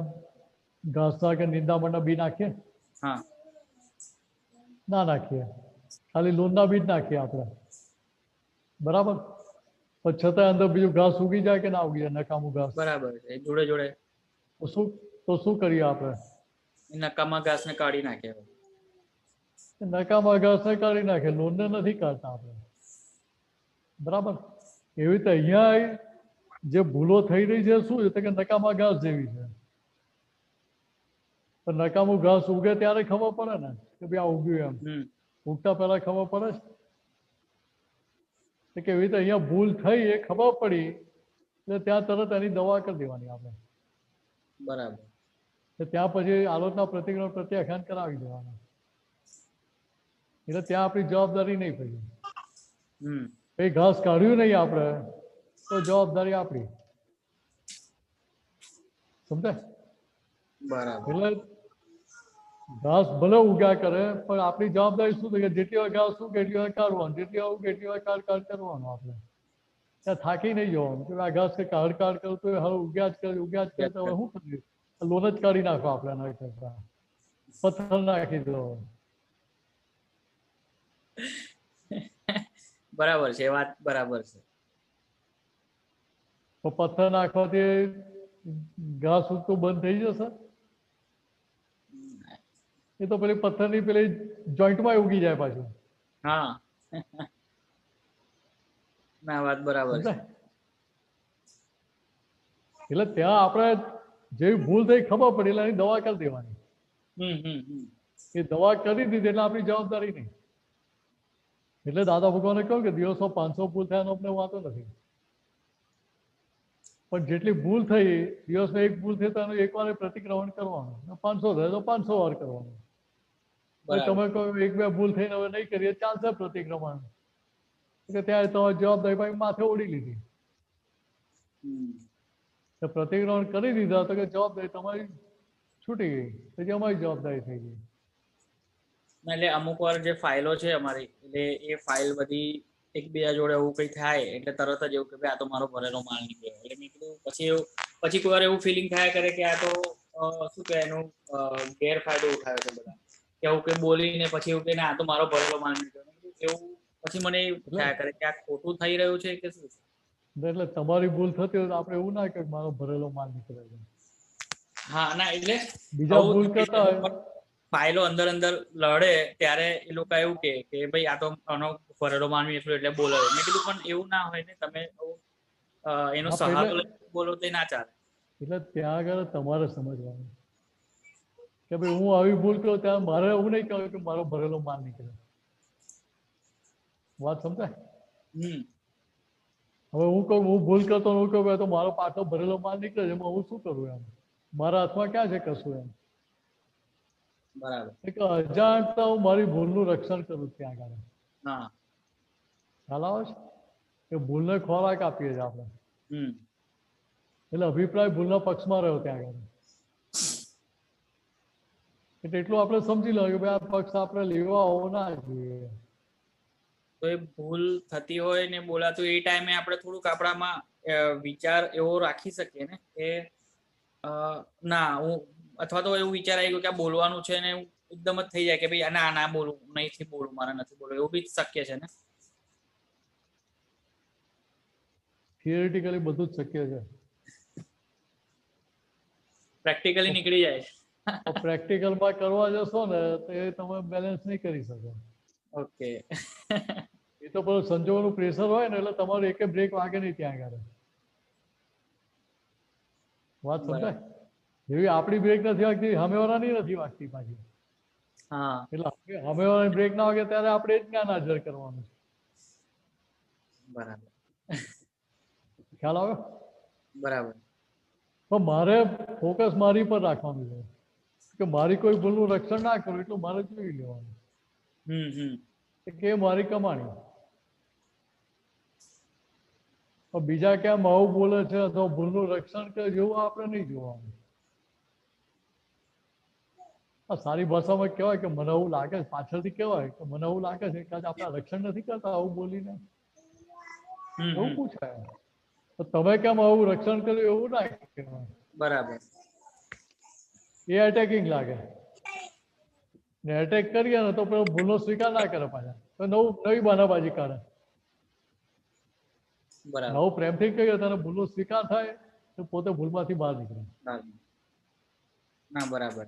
ઘાસના કે નિંદામણના બી નાખીએ? ના નાખીએ, ખાલી લોનના બીજ નાખીએ આપણે, બરાબર? પણ છતાં અંદર બીજું ઘાસ ઉગી જાય કે ના ઉગી જાય, નકામું ઘાસ? બરાબર છે, જોડે જોડે. તો શું કરીએ આપણે? નકામા ઘાસને કાઢી નાખીએ. નકામા ઘાસને કાઢી નાખે, લોનને નથી કાઢતા આપણે, બરાબર? એવી રીતે અહીંયા જે ભૂલો થઈ રહી છે શું છે કે નકામા ઘાસ જેવી છે. પણ નકામું ઘાસ ઉગે ત્યારે ખબર પડે ને કે ભાઈ આ ઉગ્યું એમ. ઉગતા પહેલા ખબર પડે છે કે એવી રીતે અહીંયા ભૂલ થઈ એ ખબર પડી એટલે ત્યાં તરત એની દવા કરી દેવાની આપણે. બરાબર. ત્યાં પછી આલોચના પ્રતિક્રમણ પ્રત્યાખ્યાન કરાવી દેવાના. એટલે ત્યાં આપણી જવાબદારી નહીં પડી. કઈ ઘાસ કાઢ્યું નહીં આપણે તો જવાબદારી આપણી. સમજાય? બરાબર. એટલે ઘાસ ભલે ઉગ્યા કરે પણ આપણી જવાબદારી શું છે કે જેટલી વાર ઘાસ ઉગે એટલી વાર કાઢવાનું, જેટલી વાર ઉગે એટલી વાર કાઢ કરવાનું. આપણે ત્યાં થાકી નહીં જવાનું કે આ ઘાસ કે કાઢ કરું તો હવે ઉગ્યા જ કરે તો હવે શું કરીએ? લોન જ કાઢી નાખો આપણે એના કરતા પથ્થર નાખી દો. બરાબર છે, વાત બરાબર છે. તો પથ્થર નાખવાથી ઘાસ ઉગતું બંધ થઈ જશે? એ તો પેલી પથ્થરની પેલી જોઈન્ટમાં ઉગી જાય પાછું. હા ના, વાત બરાબર છે. એટલે ત્યાં આપણે જેવી ભૂલ થઈ ખબર પડી એટલે એની દવા કરી દેવાની. એ દવા કરી દીધી એટલે આપણી જવાબદારી નહીં. એટલે દાદા ભગવાને કહ્યું કે દિવસમાં 500 ભૂલ થાય એનો અમને વાંધો નથી, પણ જેટલી ભૂલ થઈ દિવસમાં 1 ભૂલ થઈ તો એનું 1 વાર પ્રતિક્રમણ કરવાનું, 500 થાય તો 500 વાર કરવાનું. તમે કહો 1-2 ભૂલ થઈને હવે નહીં કરીએ ચાલશે પ્રતિક્રમણ, કે ત્યારે તમારી જવાબદારી ભાઈ માથે ઓડી લીધી. પ્રતિક્રમણ કરી દીધા તો કે જવાબદારી તમારી છૂટી ગઈ, પછી અમારી જવાબદારી થઈ ગઈ. એટલે અમુક વાર જે ફાઇલો છે અમારી, એટલે એ ફાઇલ બધી એકબીજા જોડે એવું કઈ થાય એટલે તરત જ એવું કે ભાઈ આ તો મારો ભરેલો માલ નીકળ્યો. એટલે મેં કીધું પછી કોઈ વાર એવું ફિલિંગ થાય કરે કે આ તો શું કે એનો ગેરફાયદો ઉઠાવે છે બધા, કે એવું કે બોલીને પછી એવું કે આ તો મારો ભરેલો માલ નીકળ્યો. એવું પછી મને થાય કરે કે આ ખોટું થઈ રહ્યું છે કે શું છે. એટલે તમારી ભૂલ થતી હોય તો આપણે એવું ના કે મારો ભરેલો માલ નીકળે છે. હા ના, એટલે બીજા ભૂલ કરતા હોય ફાઇલો અંદર લડે ત્યારે એ લોકો એવું કે ભાઈ આ તો આનો ભરેલો માલ નીકળ્યો એટલે બોલે. મેં કીધું પણ એવું ના હોય ને, તમે એનો સહારો બોલો તો ના ચાલે. એટલે ત્યાં આગળ તમારે સમજવાનું કે ભાઈ હું આવી ભૂલ કરું ત્યાં મારે એવું નહીં કહ્યું કે મારો ભરેલો માલ નીકળે. વાત સમજાય? હવે હું કહું હું ભૂલ કરતો હું કહું તો મારો પાછો ભરેલો માલ નીકળે છે, એમાં હું શું કરું? એમ મારા હાથમાં ક્યાં છે કશું? એમ બરાબર. અજાણતા હું મારી ભૂલનું રક્ષણ કરું ત્યાં આગળ. હા, ખ્યાલ આવે છે કે ભૂલને ખોરાક આપીએ છીએ આપણે. એટલે અભિપ્રાય ભૂલના પક્ષમાં રહ્યો ત્યાં આગળ. એટલે એટલું આપણે સમજી લો કે ભાઈ આ પક્ષ આપણે લેવા હોવો ના જોઈએ. તો એ ભૂલ થતી હોય ને બોલાતું એ ટાઈમે આપણે થોડુંક આપણામાં વિચાર એવો રાખી શકીએ ને કે ના હું, અથવા તો એવું વિચાર આવી ગયો કે આ બોલવાનું છે ને એકદમ જ થઈ જાય કે ભાઈ ના બોલું, નહીં બોલું, મારે નથી બોલવું, એવું બી શક્ય છે ને? થિયરિટિકલી બધું જ શક્ય છે, પ્રેક્ટિકલી નીકળી જાય. પ્રેક્ટિકલમાં કરવા જશો ને તો એ તમે બેલેન્સ નહીં કરી શકો. ઓકે. એ તો બધું સંજોગોનું પ્રેશર હોય ને એટલે તમારું એક બ્રેક વાગે નહીં ત્યાં આગળ. વાત સમજાય? એવી આપણી બ્રેક નથી વાગતી, સામેવાળાની નથી વાગતી પાછી. એટલે સામેવાળાની બ્રેક ના વાગે ત્યારે આપણે જ જ્ઞાન હાજર કરવાનું છે. બરાબર. ખ્યાલ આવે? બરાબર. પણ મારે ફોકસ મારી પર રાખવાનું છે કે મારી કોઈ ભૂલનું રક્ષણ ના કરું એટલું મારે જોઈ લેવાનું કે મારી કમાણી. બીજા ક્યાં આવું બોલે છે અથવા ભૂલનું રક્ષણ કરે જેવું આપણે નહીં જોવાનું. સારી ભાષામાં કહેવાય કે મને એવું લાગે છે, પાછળથી કહેવાય કે મને એવું લાગે છે કે આપણે રક્ષણ નથી કરતા આવું બોલીને, એવું પૂછાય. તો તમે કેમ આવું રક્ષણ કર્યું એવું ના કહેવાય. બરાબર. એ એટેકિંગ લાગે ને એટેક કરીએ ને તો પેલો ભૂલનો સ્વીકાર ના કરે પાછા, તો નવી બાનાબાજી કાઢે. નવું પ્રેમથી કહીએ તને ભૂલનો સ્વીકાર થાય તો પોતે ભૂલમાંથી બહાર નીકળે. ના, બરાબર.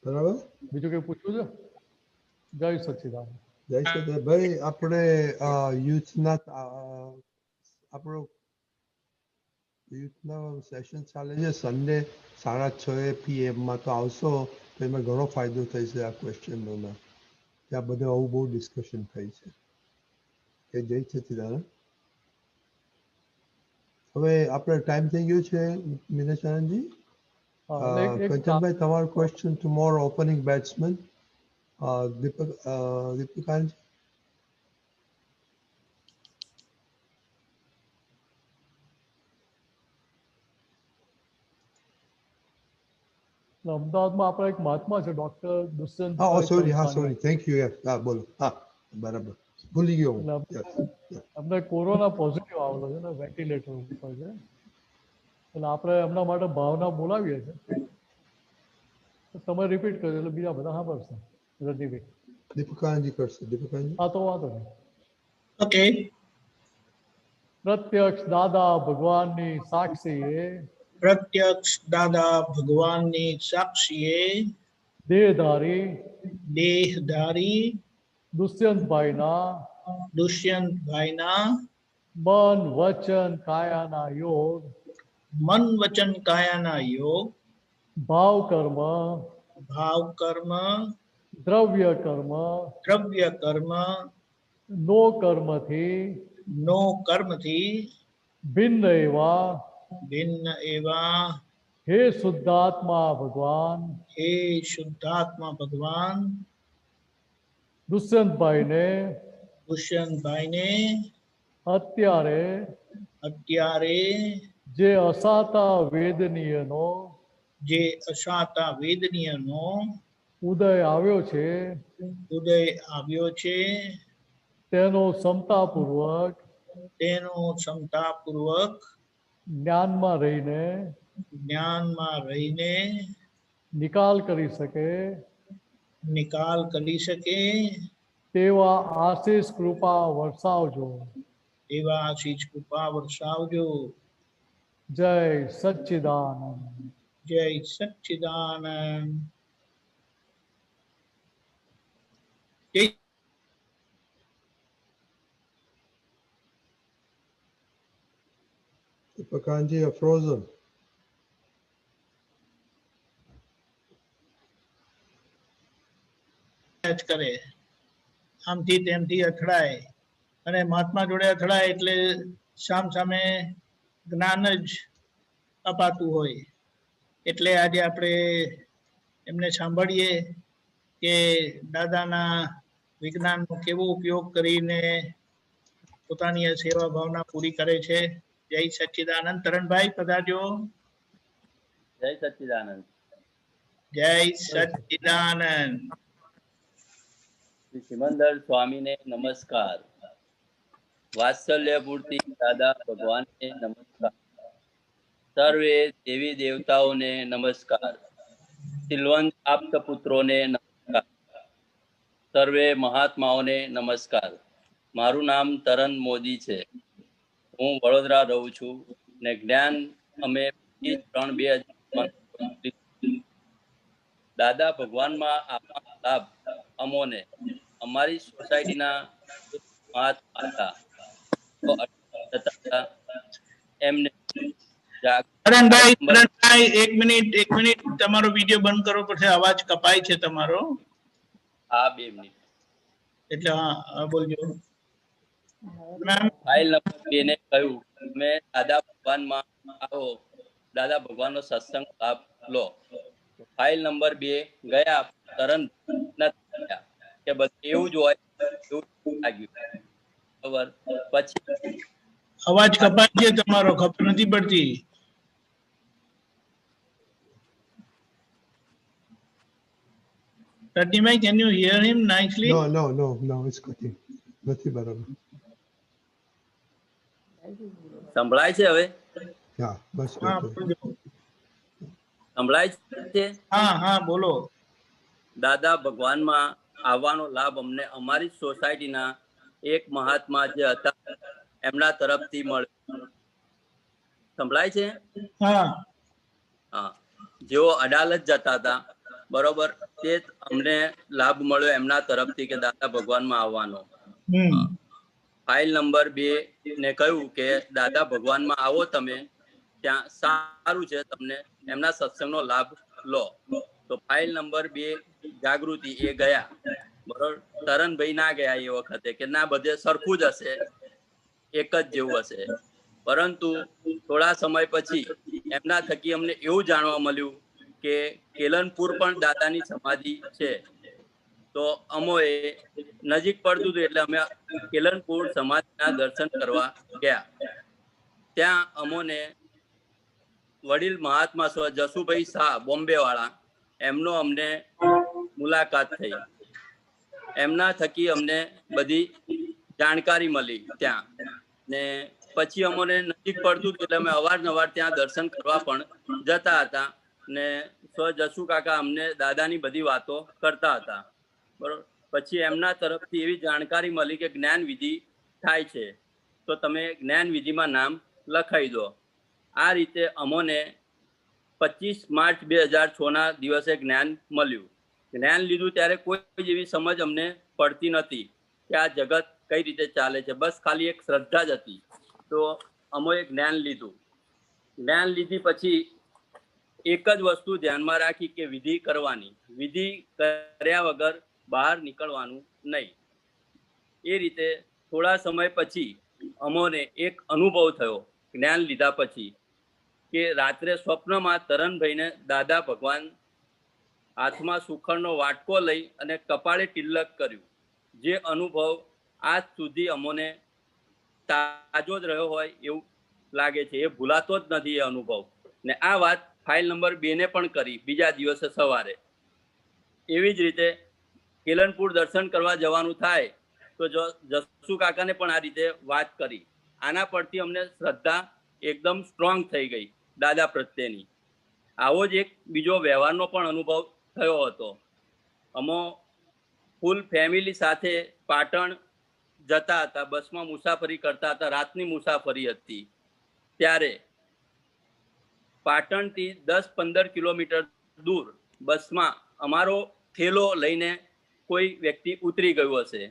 બરાબર. બીજું કઈ પૂછવું છે? જય સચ્ચિદાનંદ. જય સચ્ચિદાનંદ. ભાઈ આપણે યુથના આપણો યુથના સેશન ચાલે છે સન્ડે 6:30 PM માં, તો આવશો તો એમાં ઘણો ફાયદો થશે આ ક્વેશ્ચનોના. ત્યાં બધે આવું બહુ ડિસ્કશન થઈ છે. એ જય સચ્ચિદાનંદ. હવે આપણે ટાઈમ થઈ ગયો છે મીનાશાનંદજી. કંચનભાઈ તમારો ક્વેશ્ચન ટુમોરો ઓપનિંગ બેટ્સમેન દીપિકાજી. અમદાવાદમાં આપણા એક મહાત્મા છે ડોક્ટર દુષ્યંત હા સોરી, હા સોરી, થેન્ક યુ. હા બોલો. હા બરાબર, ભૂલી ગયો હું. અમને કોરોના પોઝિટિવ આવેલો છે ને, વેન્ટિલેટર ઉપર છે, એટલે આપણે એમના માટે ભાવના બોલાવીએ છીએ. તમે રિપીટ કરજો એટલે બીજા બધા સાંભળશે. રતિભાઈ દીપકાનજી કરશે. દીપકાનજી. હા તો વાંધો નહીં. ઓકે. પ્રત્યક્ષ દાદા ભગવાનની સાક્ષીએ પ્રત્યક્ષ દાદા ભગવાનની સાક્ષીએ દેહધારી દેહધારી દુષ્યંતભાઈના દુષ્યંતભાઈના મન વચન કાયાના યોગ મન વચન કાયાના યોગ ભાવ કર્મ ભાવ કર્મ દ્રવ્ય કર્મ દ્રવ્ય કર્મ નો કર્મથી નો કર્મથી ભિન્ન એવા ભિન્ન એવા હે શુદ્ધાત્મા ભગવાન હે શુદ્ધાત્મા ભગવાન દુષ્યંતભાઈને દુષ્યંતભાઈને અત્યારે જે અસાતા વેદનીયનો જે અસાતા વેદનીયનો ઉદય આવ્યો છે ઉદય આવ્યો છે તેનો ક્ષમતાપૂર્વક જ્ઞાનમાં રહીને નિકાલ કરી શકે તેવા આશીષ કૃપા વરસાવજો. જય સચ્ચિદાનંદ. જય સચ્ચિદાનંદ. દીપકાનજી are frozen. કરે આમથી તેમથી અથડાય અને મહાત્મા જોડે અથડાય એટલે સામે જ્ઞાન જ અપાતું હોય. એટલે આજે આપણે એમને સાંભળીએ કે દાદાના વિજ્ઞાનનો કેવો ઉપયોગ કરીને પોતાની સેવા ભાવના પૂરી કરે છે. જય સચ્ચિદાનંદ. તરણભાઈ પધારજો. જય સચ્ચિદાનંદ. જય સચ્ચિદાનંદ. શ્રી સિમંદર સ્વામીને નમસ્કાર. વાત્સલ્ય મૂર્તિ દાદા ભગવાનને નમસ્કાર. સર્વે દેવી દેવતાઓને નમસ્કાર. સિલવંત આપ્ત પુત્રોને નમસ્કાર. સર્વે મહાત્માઓને નમસ્કાર. મારું નામ તરન મોદી છે. હું વડોદરા રહું છું ને જ્ઞાન અમે 3/2000 દાદા ભગવાનમાં આપવાનો લાભ અમોને અમારી સોસાયટીના મહાત્મા હતા એમને. એક મિનિટ તમારો વિડીયો બંધ કરો, પછી અવાજ કપાય છે તમારો. હા 2 મિનિટ. એટલે હા બોલજો. ફાઇલ નંબર 2 ને કહ્યું તમે દાદા ભગવાનમાં આવો, દાદા ભગવાનનો સત્સંગ લાભ લો. ફાઇલ નંબર 2 ગયા તરત કે બધું એવું જ હોય એવું લાગ્યું. બરાબર. પછી અવાજ કપાય છે તમારો, ખબર નથી પડતી. Ratnibhai, can you hear him nicely? No, it's cutting. નથી બરાબર. સંભળાય છે હવે? હા બસ. સંભળાય છે? હા બોલો. દાદા ભગવાનમાં આવવાનો લાભ અમને અમારી સોસાયટીના એક મહાત્મા જે હતા એમના તરફથી મળ્યો. સંભળાય છે? હા. જેઓ અડાલજ જતા હતા, બરોબર, તે અમને લાભ મળ્યો એમના તરફથી કે દાદા ભગવાનમાં આવવાનો. ફાઇલ નંબર 2 ને કહ્યું કે દાદા ભગવાનમાં આવો તમે, ત્યાં સારું છે, તમને એમના સત્સંગનો લાભ લો. તો ફાઇલ નંબર 2 જાગૃતિ એ ગયા. બરોબર. તરણભાઈ ના ગયા એ વખતે કે ના બધે સરખું જ હશે, એક જ જેવું હશે. પરંતુ થોડા સમય પછી એમના થકી અમને એવું જાણવા મળ્યું કે કેલનપુર પણ દાદાની સમાધિ છે. તો અમોએ નજીક પડતું હતું એટલે અમે કેલનપુર સમાધિના દર્શન કરવા ગયા. ત્યાં અમોને વડીલ મહાત્મા જસુભાઈ શાહ બોમ્બે વાળા એમનો અમને મુલાકાત થઈ. એમના થકી અમને બધી જાણકારી મળી ત્યાં. ને પછી અમને નજીક પડતું એટલે અમે અવારનવાર ત્યાં દર્શન કરવા પણ જતા હતા. ને જસુ કાકા અમને દાદાની બધી વાતો કરતા હતા. બરોબર. પછી એમના તરફથી એવી જાણકારી મળી કે જ્ઞાન વિધિ થાય છે, તો તમે જ્ઞાન વિધિમાં નામ લખાઈ દો. આ રીતે અમોને 25 માર્ચ 2006 ના દિવસે જ્ઞાન મળ્યું. જ્ઞાન લીધું ત્યારે કોઈ જેવી સમજ અમને પડતી નથી કે આ જગત કઈ રીતે ચાલે છે. બસ ખાલી એક શ્રદ્ધા જ હતી. તો અમોએ જ્ઞાન લીધું. જ્ઞાન લીધી પછી એક જ વસ્તુ ધ્યાનમાં રાખી કે વિધિ કરવાની. વિધિ કર્યા વગર બહાર નીકળવાનું નહીં. એ રીતે થોડા સમય પછી અમોને એક અનુભવ થયો જ્ઞાન લીધા પછી કે રાત્રે સ્વપ્નમાં તરણભાઈને દાદા ભગવાન હાથમાં સુખડનો વાટકો લઈ અને કપાળે તિલક કર્યું. જે અનુભવ આજ સુધી અમોને તાજો જ રહ્યો હોય એવું લાગે છે. એ ભૂલાતો જ નથી એ અનુભવ. ને આ વાત ફાઇલ નંબર 2 ને પણ કરી બીજા દિવસે સવારે. એવી જ રીતે કેલનપુર દર્શન કરવા જવાનું થાય તો જસુ કાકાને પણ આ રીતે વાત કરી. આના પરથી અમને શ્રદ્ધા એકદમ સ્ટ્રોંગ થઈ ગઈ દાદા પ્રત્યેની. આવો જ એક બીજો વ્યવહારનો પણ અનુભવ થયો હતો. અમો ફૂલ ફેમિલી સાથે પાટણ જતા હતા, બસમાં મુસાફરી કરતા હતા. રાતની મુસાફરી હતી. ત્યારે પાટણથી 10-15 કિલોમીટર દૂર બસમાં અમારો થેલો લઈને કોઈ વ્યક્તિ ઉતરી ગયું હશે.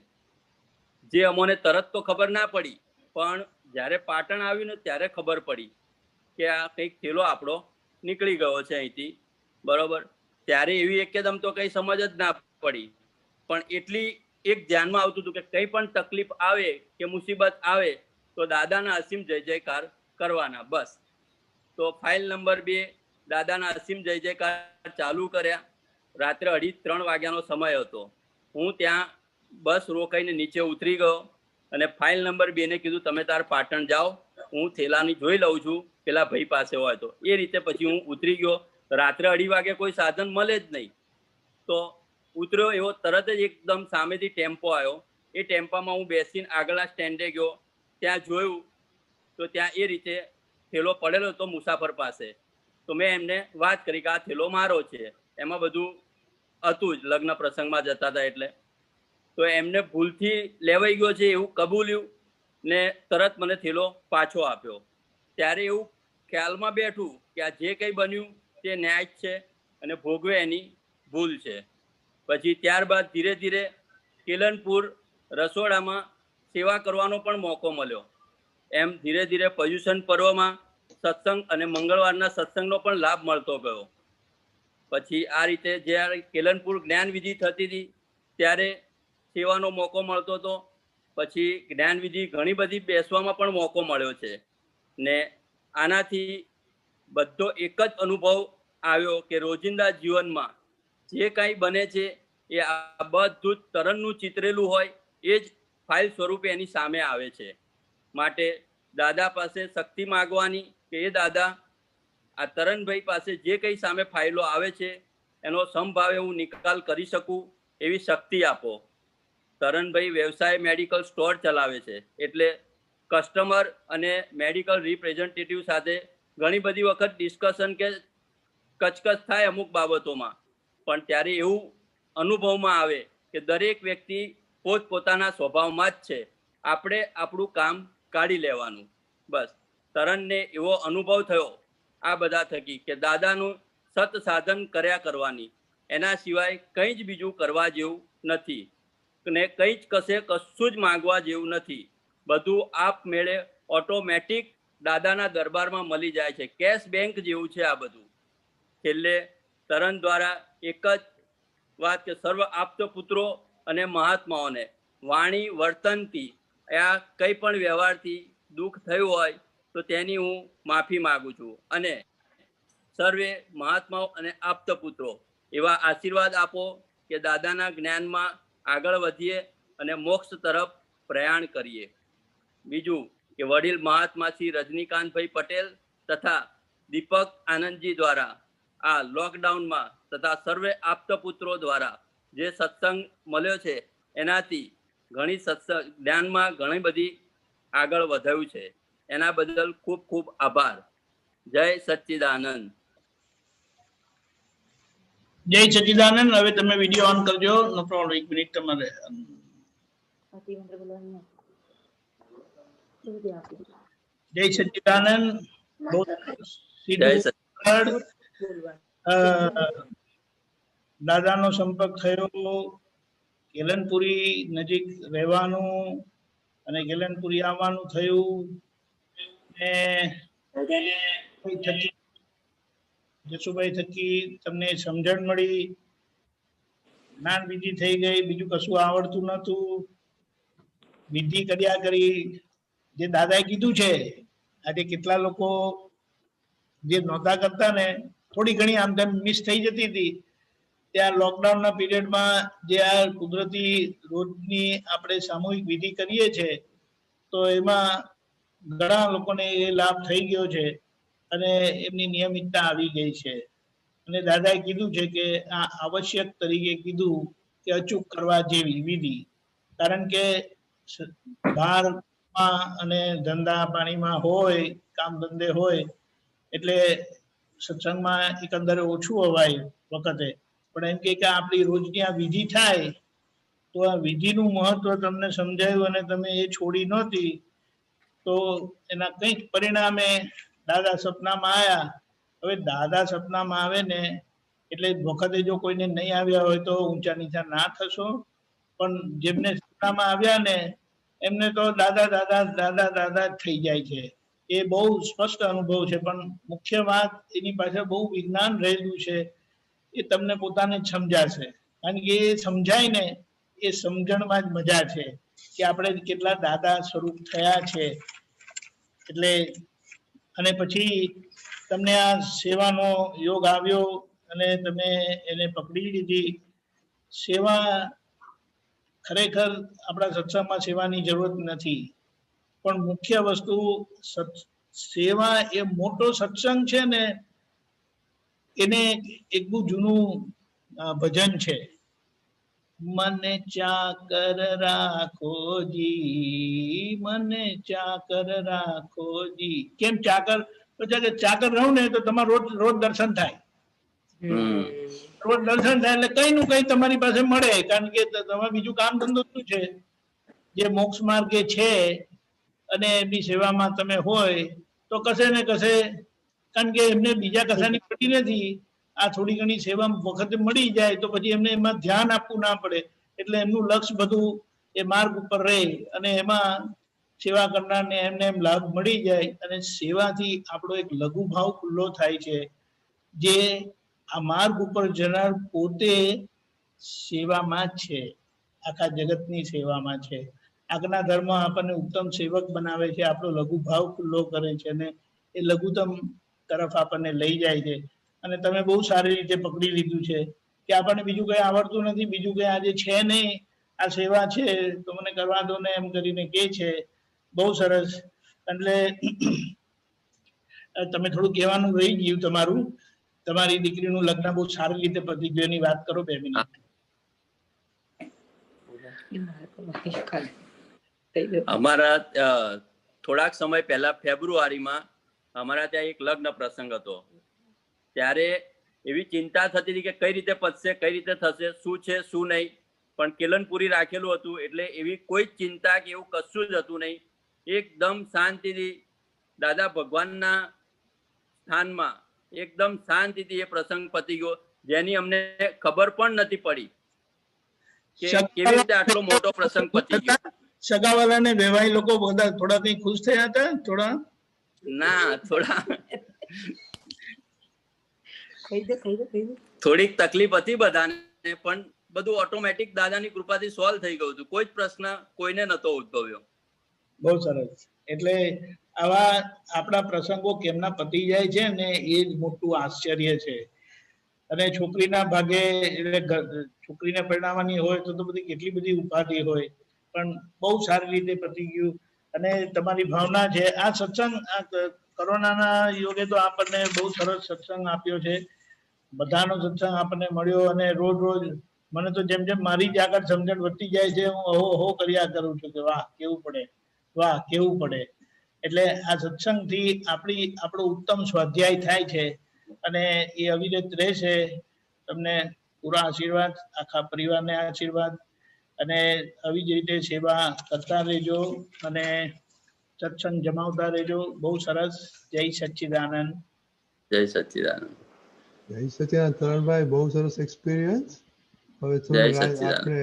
જે અમોને તરત તો ખબર ના પડી, પણ જ્યારે પાટણ આવ્યું ને ત્યારે ખબર પડી કે આ કંઈક થેલો આપણો નીકળી ગયો છે અહીંથી. બરોબર. ત્યારે એવી એકદમ તો કઈ સમજ જ ના પડી, પણ એટલી એક ધ્યાનમાં આવતું હતું કે કઈ પણ તકલીફ આવે કે મુસીબત આવે તો દાદાના અસીમ જય જયકાર કરવાના. બસ. તો ફાઇલ નંબર 2 દાદાના અસીમ જય જયકાર ચાલુ કર્યા. રાત્રે 2:30-3 વાગ્યાનો સમય હતો. હું ત્યાં બસ રોકાઈને નીચે ઉતરી ગયો અને ફાઇલ નંબર 2 ને કીધું તમે તાર પાટણ જાઓ, હું થેલાની જોઈ લઉં છું પેલા ભાઈ પાસે હોય તો. એ રીતે પછી હું ઉતરી ગયો. રાત્રે 2:30 વાગે કોઈ સાધન મળે જ નહીં. તો ઉતર્યો એવો તરત જ એકદમ સામેથી ટેમ્પો આવ્યો. એ ટેમ્પામાં હું બેસીને આગળના સ્ટેન્ડે ગયો. ત્યાં જોયું તો ત્યાં એ રીતે થેલો પડેલો હતો મુસાફર પાસે. તો મેં એમને વાત કરી કે આ થેલો મારો છે. એમાં બધું હતું જ, લગ્ન પ્રસંગમાં જતા હતા એટલે. તો એમને ભૂલથી લેવાઈ ગયો છે એવું કબૂલ્યું ને તરત મને થેલો પાછો આપ્યો. ત્યારે એવું ખ્યાલમાં બેઠું કે આ જે કંઈ બન્યું તે ન્યાય છે અને ભોગવે એની ભૂલ છે. પછી ત્યારબાદ ધીરે ધીરે કેલનપુર રસોડામાં સેવા કરવાનો પણ મોકો મળ્યો. એમ ધીરે ધીરે પર્યુષણ પર્વમાં સત્સંગ અને મંગળવારના સત્સંગનો પણ લાભ મળતો ગયો. પછી આ રીતે જ્યારે કેલનપુર જ્ઞાન વિધિ થતી હતી ત્યારે સેવાનો મોકો મળતો હતો. પછી જ્ઞાન વિધિ ઘણી બધી બેસવામાં પણ મોકો મળ્યો છે. ને આનાથી બધો એક જ અનુભવ આવ્યો કે રોજિંદા જીવનમાં જે કાંઈ બને છે એ આ બધું જ તરણનું ચિતરેલું હોય એ જ ફાઇલ સ્વરૂપે એની સામે આવે છે. માટે દાદા પાસે શક્તિ માગવાની કે એ દાદા આ તરણભાઈ પાસે જે કંઈ સામે ફાઇલો આવે છે એનો સમભાવે હું નિકાલ કરી શકું એવી શક્તિ આપો. તરણભાઈ વ્યવસાય મેડિકલ સ્ટોર ચલાવે છે એટલે કસ્ટમર અને મેડિકલ રિપ્રેઝેન્ટેટિવ સાથે ઘણી બધી વખત ડિસ્કશન કે કચકચ થાય અમુક બાબતોમાં, પણ ત્યારે એવું અનુભવમાં આવે કે દરેક વ્યક્તિ પોતપોતાના સ્વભાવમાં જ છે. આપણે આપણું કામ કાઢી લેવાનું. બસ. તરણને એવો અનુભવ થયો આ બધા થકી કે દાદાનું સત સાધન કર્યા કરવાની, એના સિવાય કંઈ જ બીજું કરવા જેવું નથી ને કંઈ જ કશું જ માંગવા જેવું નથી. બધું આપમેળે ઓટોમેટિક દાદાના દરબારમાં મળી જાય છે. કેશ બેંક જેવું છે આ બધું. છેલ્લે તરણ દ્વારા એક જ વાત કે સર્વ આપ્ત પુત્રો અને મહાત્માઓને વાણી વર્તનથી આ કંઈ પણ વ્યવહારથી દુઃખ થયું હોય તો તેની હું માફી માગું છું. અને સર્વે મહાત્માઓ અને આપ્ત પુત્રો એવા આશીર્વાદ આપો કે દાદાના જ્ઞાનમાં આગળ વધીએ અને મોક્ષ તરફ પ્રયાણ કરીએ. બીજું કે વડીલ મહાત્મા શ્રી રજનીકાંતભાઈ પટેલ તથા દીપક આનંદજી દ્વારા આ લોકડાઉનમાં તથા સર્વે આપ્ત પુત્રો દ્વારા જે સત્સંગ મળ્યો છે એનાથી ઘણી સત્સંગ જ્ઞાનમાં ઘણી બધી આગળ વધાયું છે. એના બદલ ખૂબ ખૂબ આભાર. જય સચ્ચિદાનંદ. જય સચ્ચિદાનંદ. હવે તમે વિડીયો ઓન કરજો. નો પ્રોબ્લેમ. 1 મિનિટ તમારે. જય સચ્ચિદાનંદ. દાદાનો સંપર્ક થયો. કેલનપુરી નજીક રહેવાનું અને કેલનપુરી આવવાનું થયું. જસુભાઈ થકી તમને સમજણ મળી, જ્ઞાન વિધિ થઈ ગઈ, બીજું કશું આવડતું નતું, વિધિ કર્યા કરી. જે દાદાએ કીધું છે, આજે કેટલા લોકો જે નહોતા કરતા ને, થોડી ઘણી આમ તેમ મિસ થઈ જતી હતી. ત્યાં લોકડાઉનના પીરિયડમાં જે આ કુદરતી રોજની આપણે સામૂહિક વિધિ કરીએ છીએ, તો એમાં ઘણા લોકોને એ લાભ થઈ ગયો છે અને એમની નિયમિતતા આવી ગઈ છે. અને દાદાએ કીધું છે કે આ આવશ્યક તરીકે કીધું કે અચૂક કરવા જેવી વિધિ. કારણ કે બહારમાં અને ધંધા પાણીમાં હોય, કામ ધંધે હોય, એટલે સત્સંગમાં એકંદરે ઓછું અવાય વખતે. પણ એમ કે આપણી રોજની આ વિધિ થાય તો આ વિધિનું મહત્વ તમને સમજાયું અને તમે એ છોડી નહોતી, તો એના કંઈક પરિણામે દાદા સપનામાં આવ્યા. હવે દાદા સપનામાં આવે ને એટલે વખતે જો કોઈને નહીં આવ્યા હોય તો ઊંચા નીચા ના થશો, પણ જેમને સપનામાં આવ્યા ને એમને તો દાદા દાદા દાદા દાદા જ થઈ જાય છે. એ બહુ સ્પષ્ટ અનુભવ છે. પણ મુખ્ય વાત એની પાછળ બહુ વિજ્ઞાન રહેલું છે. એ તમને પોતાને જ સમજાશે. કારણ કે એ સમજાય ને એ સમજણમાં જ મજા છે કે આપણે કેટલા દાદા સ્વરૂપ થયા છે. એટલે અને પછી તમને આ સેવાનો યોગ આવ્યો અને તમે એને પકડી લીધી. સેવા ખરેખર આપણા સત્સંગમાં સેવાની જરૂરત નથી, પણ મુખ્ય વસ્તુ સેવા એ મોટો સત્સંગ છે ને. એને એક બહુ જૂનું ભજન છે, મને ચાકર રાખોજી, મને ચાકર રાખોજી. કેમ ચાકર? તો કે ચાકર રહું ને તો તમારે રોજ રોજ દર્શન થાય. રોજ દર્શન થાય એટલે કઈ નું કઈ તમારી પાસે મળે. કારણ કે તમારે બીજું કામ ધંધો શું છે, જે મોક્ષ માર્ગે છે અને એમની સેવામાં તમે હોય તો કશે ને કશે, કારણ કે એમને બીજા કશાની પડી નથી, આ થોડી ઘણી સેવા વખતે મળી જાય તો પછી એમને એમાં ધ્યાન આપવું ના પડે. એટલે એમનું લક્ષ્ય બધું એ માર્ગ ઉપર રહે અને એમાં સેવા કરનારને એમને એમ લાભ મળી જાય. અને સેવાથી આપણો એક લઘુભાવ ખુલ્લો થાય છે. જે આ માર્ગ ઉપર જનાર પોતે સેવામાં જ છે, આખા જગતની સેવામાં છે. આજ્ઞા ધર્મ આપણને ઉત્તમ સેવક બનાવે છે, આપણો લઘુભાવ ખુલ્લો કરે છે અને એ લઘુત્તમ તરફ આપણને લઈ જાય છે. અને તમે બહુ સારી રીતે પકડી લીધું છે કે આપણને બીજું કઈ આવડતું નથી, બીજું કઈ આજે છે નહીં, આ સેવા છે તો મને કરવા દો ને એમ કરીને કે છે. બહુ સરસ. એટલે તમે થોડું કહેવાનું રહી ગયું તમારું. તમારી દીકરીનું લગ્ન બહુ સારી રીતે પતી ગયું એની વાત કરો 2 મિનિટ. અમારા થોડાક સમય પહેલા ફેબ્રુઆરીમાં અમારા ત્યાં એક લગ્ન પ્રસંગ હતો. ત્યારે એવી ચિંતા થતી હતી કે કઈ રીતે પતશે, કઈ રીતે થશે, શું છે શું નહીં. પણ કેલનપુરી રાખેલું હતું એટલે એવી કોઈ ચિંતા કે એવું કશું જ હતું નહીં. એકદમ શાંતિથી દાદા ભગવાનના સ્થાનમાં એકદમ શાંતિથી એ પ્રસંગ પતી ગયો, જેની અમને ખબર પણ નથી પડી કે કેવી રીતે આટલો મોટો પ્રસંગ પતી ગયો. સગાવાલા ને વેવાઈ લોકો બધા થોડા કઈ ખુશ થયા હતા? થોડા ના, થોડીક તકલીફ હતી બધાને, પણ બધું ઓટોમેટિક દાદાની કૃપાથી સોલ્વ થઈ ગયું હતું. કોઈ જ પ્રશ્ન કોઈને નતો ઉદ્ભવ્યો. બહુ સરસ. એટલે આવા આપણા પ્રસંગો કેમના પતી જાય છે ને એ જ મોટું આશ્ચર્ય છે. અને છોકરીના ભાગે એટલે છોકરીને પરણાવવાની હોય તો બધી કેટલી બધી ઉપાધિ હોય, પણ બહુ સારી રીતે પતી ગયું. અને તમારી ભાવના છે. આ સત્સંગ આ કોરોનાના યોગે તો આપણને બહુ સરસ સત્સંગ આપ્યો છે. બધાનો સત્સંગ આપણને મળ્યો અને રોજ રોજ મને તો જેમ જેમ મારી જ આગળ સમજણ વધતી જાય છે હું અહો કર્યા કરું છું કે વાહ કેવું પડે, વાહ કેવું પડે. એટલે આ સત્સંગથી આપણો ઉત્તમ સ્વાધ્યાય થાય છે અને એ અવિરત રહેશે. તમને પૂરા આશીર્વાદ, આખા પરિવારને આશીર્વાદ અને આવી જ રીતે સેવા કરતા રહેજો અને સત્સંગ જમાવતા રહેજો. બહુ સરસ. જય સચ્ચિદાનંદ. જય સચ્ચિદાનંદ. જય સચ્ચિદાનંદ. તરણભાઈ બહુ સરસ એક્સપિરિયન્સ. હવે જય થોડું સચ્ચિદાનંદ. આપણે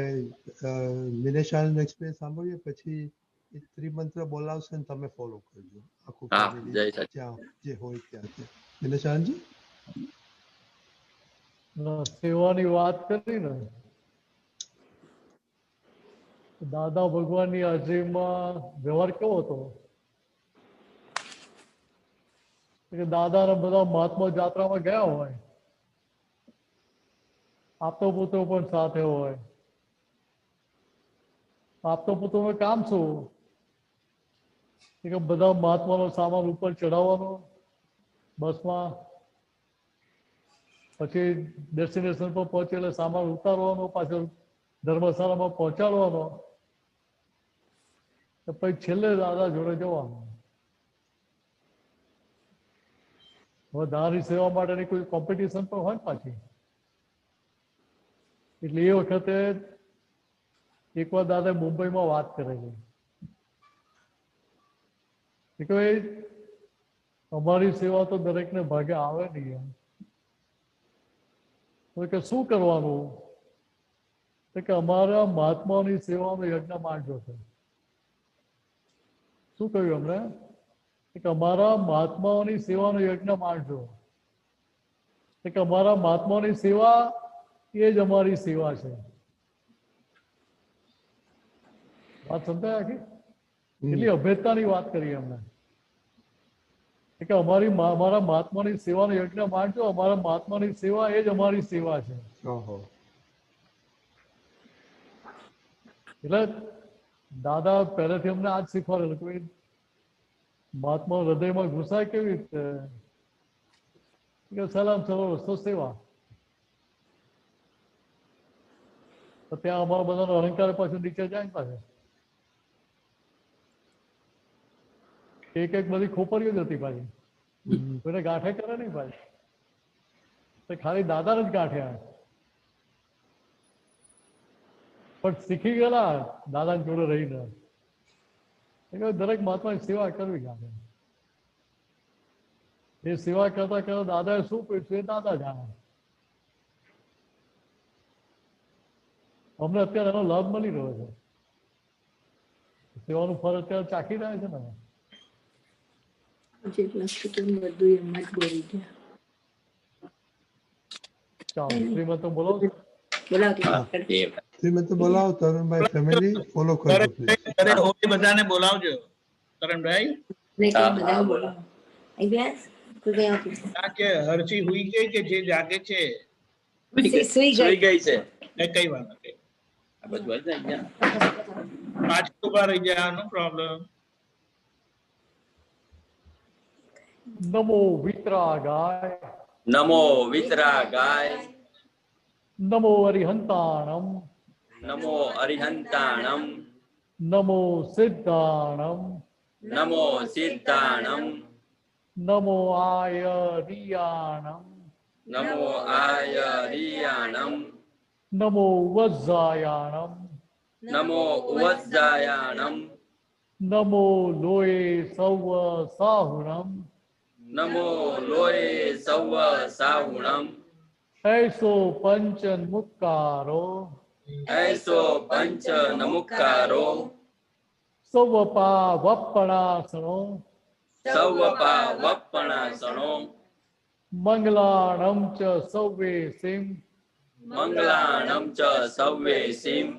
મિનેશાનંદ એક્સપિરિયન્સ સાંભળીએ પછી એ ત્રિમંત્ર બોલાવશે ને તમે ફોલો કરજો આખું હા, ફેમિલી જય સચ્ચિદાનંદ. જ્યાં જે હોય ત્યાં. મિનેશાનંદજી સેવાની વાત કરી ને, દાદા ભગવાનની હાજરીમાં વ્યવહાર કેવો હતો કે દાદાના બધા મહાત્મા જાત્રામાં ગયા હોય, આપતો પુત્રો પણ સાથે હોય. આપતો પુત્રોનું કામ શું કે બધા મહાત્માનો સામાન ઉપર ચડાવવાનો બસમાં, પછી ડેસ્ટિનેશન પર પહોંચે એટલે સામાન ઉતારવાનો, પાછળ ધર્મશાળામાં પહોંચાડવાનો, પછી છેલ્લે દાદા જોડે જવાનું. હવે દાદાની સેવા માટેની કોઈ કોમ્પિટિશન પણ હોય પાછી. એટલે એ વખતે એકવાર દાદા મુંબઈમાં વાત કરેલી કે અમારી સેવા તો દરેકને ભાગે આવે નહીં. કે શું કરવાનું? કે અમારા મહાત્માઓની સેવાનો યજ્ઞ માંડજો છે. શું કહ્યું અમને? કે અમારા મહાત્માઓની સેવાનો યજ્ઞ માંડજો. કે અમારા મહાત્માઓની સેવા એ જ અમારી સેવા છે. વાત સમજાય આખી? એટલી અભેદતાની વાત કરી અમને કે અમારા મહાત્માની સેવાનો યજ્ઞ માંડજો. અમારા મહાત્માની સેવા એ જ અમારી સેવા છે. એટલે દાદા પહેલેથી અમને આ જ શીખવાડેલું કે મહાત્મા હૃદયમાં ઘુસાય કેવી રીતે કે સલામ સરળ રસ્તો સેવા. તો ત્યાં અમારા બધાનો અહંકાર પાછું નીચે જાય ને પાછળ. એક બધી ખોપરીઓ જ હતી પાછી. કોઈને ગાંઠે કરે નહીં પાછી. ખાલી દાદાને જ ગાંઠ્યા. પણ શીખી ગયેલા દાદા જોડે રહીને. દરેક મહાત્માની સેવા કરવી ગામે. એ સેવા કરતા કરતા દાદાએ શું પૂછ્યું એ દાદા જાણે. અમને અત્યારે એનો લાભ મળી રહ્યો છે. સેવાનું ફળ અત્યારે ચાખી રહ્યા છે ને. ચાલો શ્રીમંત બોલાવો. શ્રીમંત બોલાવો. તરુણભાઈ ફેમિલી ફોલો કરજો. બધાને બોલાવજો. તરુણભાઈ હરસી હુઈ ગઈ કે જે જાગે છે? સુઈ ગઈ છે. કઈ વાત નથી. પાછું ઉભા રહી જાય. નો પ્રોબ્લેમ. નમો વિતરાગાય. નમો વિતરાગાય. નમો અરિહંતાણમ. નમો અરિહંતાણમ. નમો સિદ્ધાણમ. નમો સિદ્ધાણમ. નમો આયરિયાણમ. નમો આયરિયાણમ. નમો વજ્જાયાણમ. નમો ઉવજ્જાયાણમ. નમો લોય સૌ સાહુણમ. નમો લોય સૌ સાહુણમ. ऐसो पंच मुक्कारो. ऐसो पंच नमुक्कारो. सौवपा वप्पणासनो. सौवपा वप्पणासनो. मंगलाणं च सौवेसिं. मंगलाणं च सौवेसिं.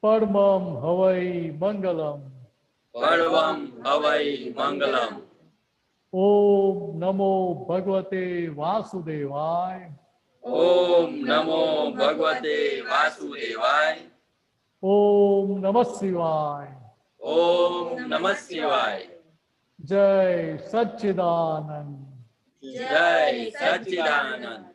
परमं हवै मंगलम्. परमं हवै मंगलम्. ओम नमो भगवते वासुदेवाय. ओम नमो भगवते वासुदेवाय. ओम नमः शिवाय. ओम नमः शिवाय. जय सच्चिदानंद. जय सच्चिदानंद.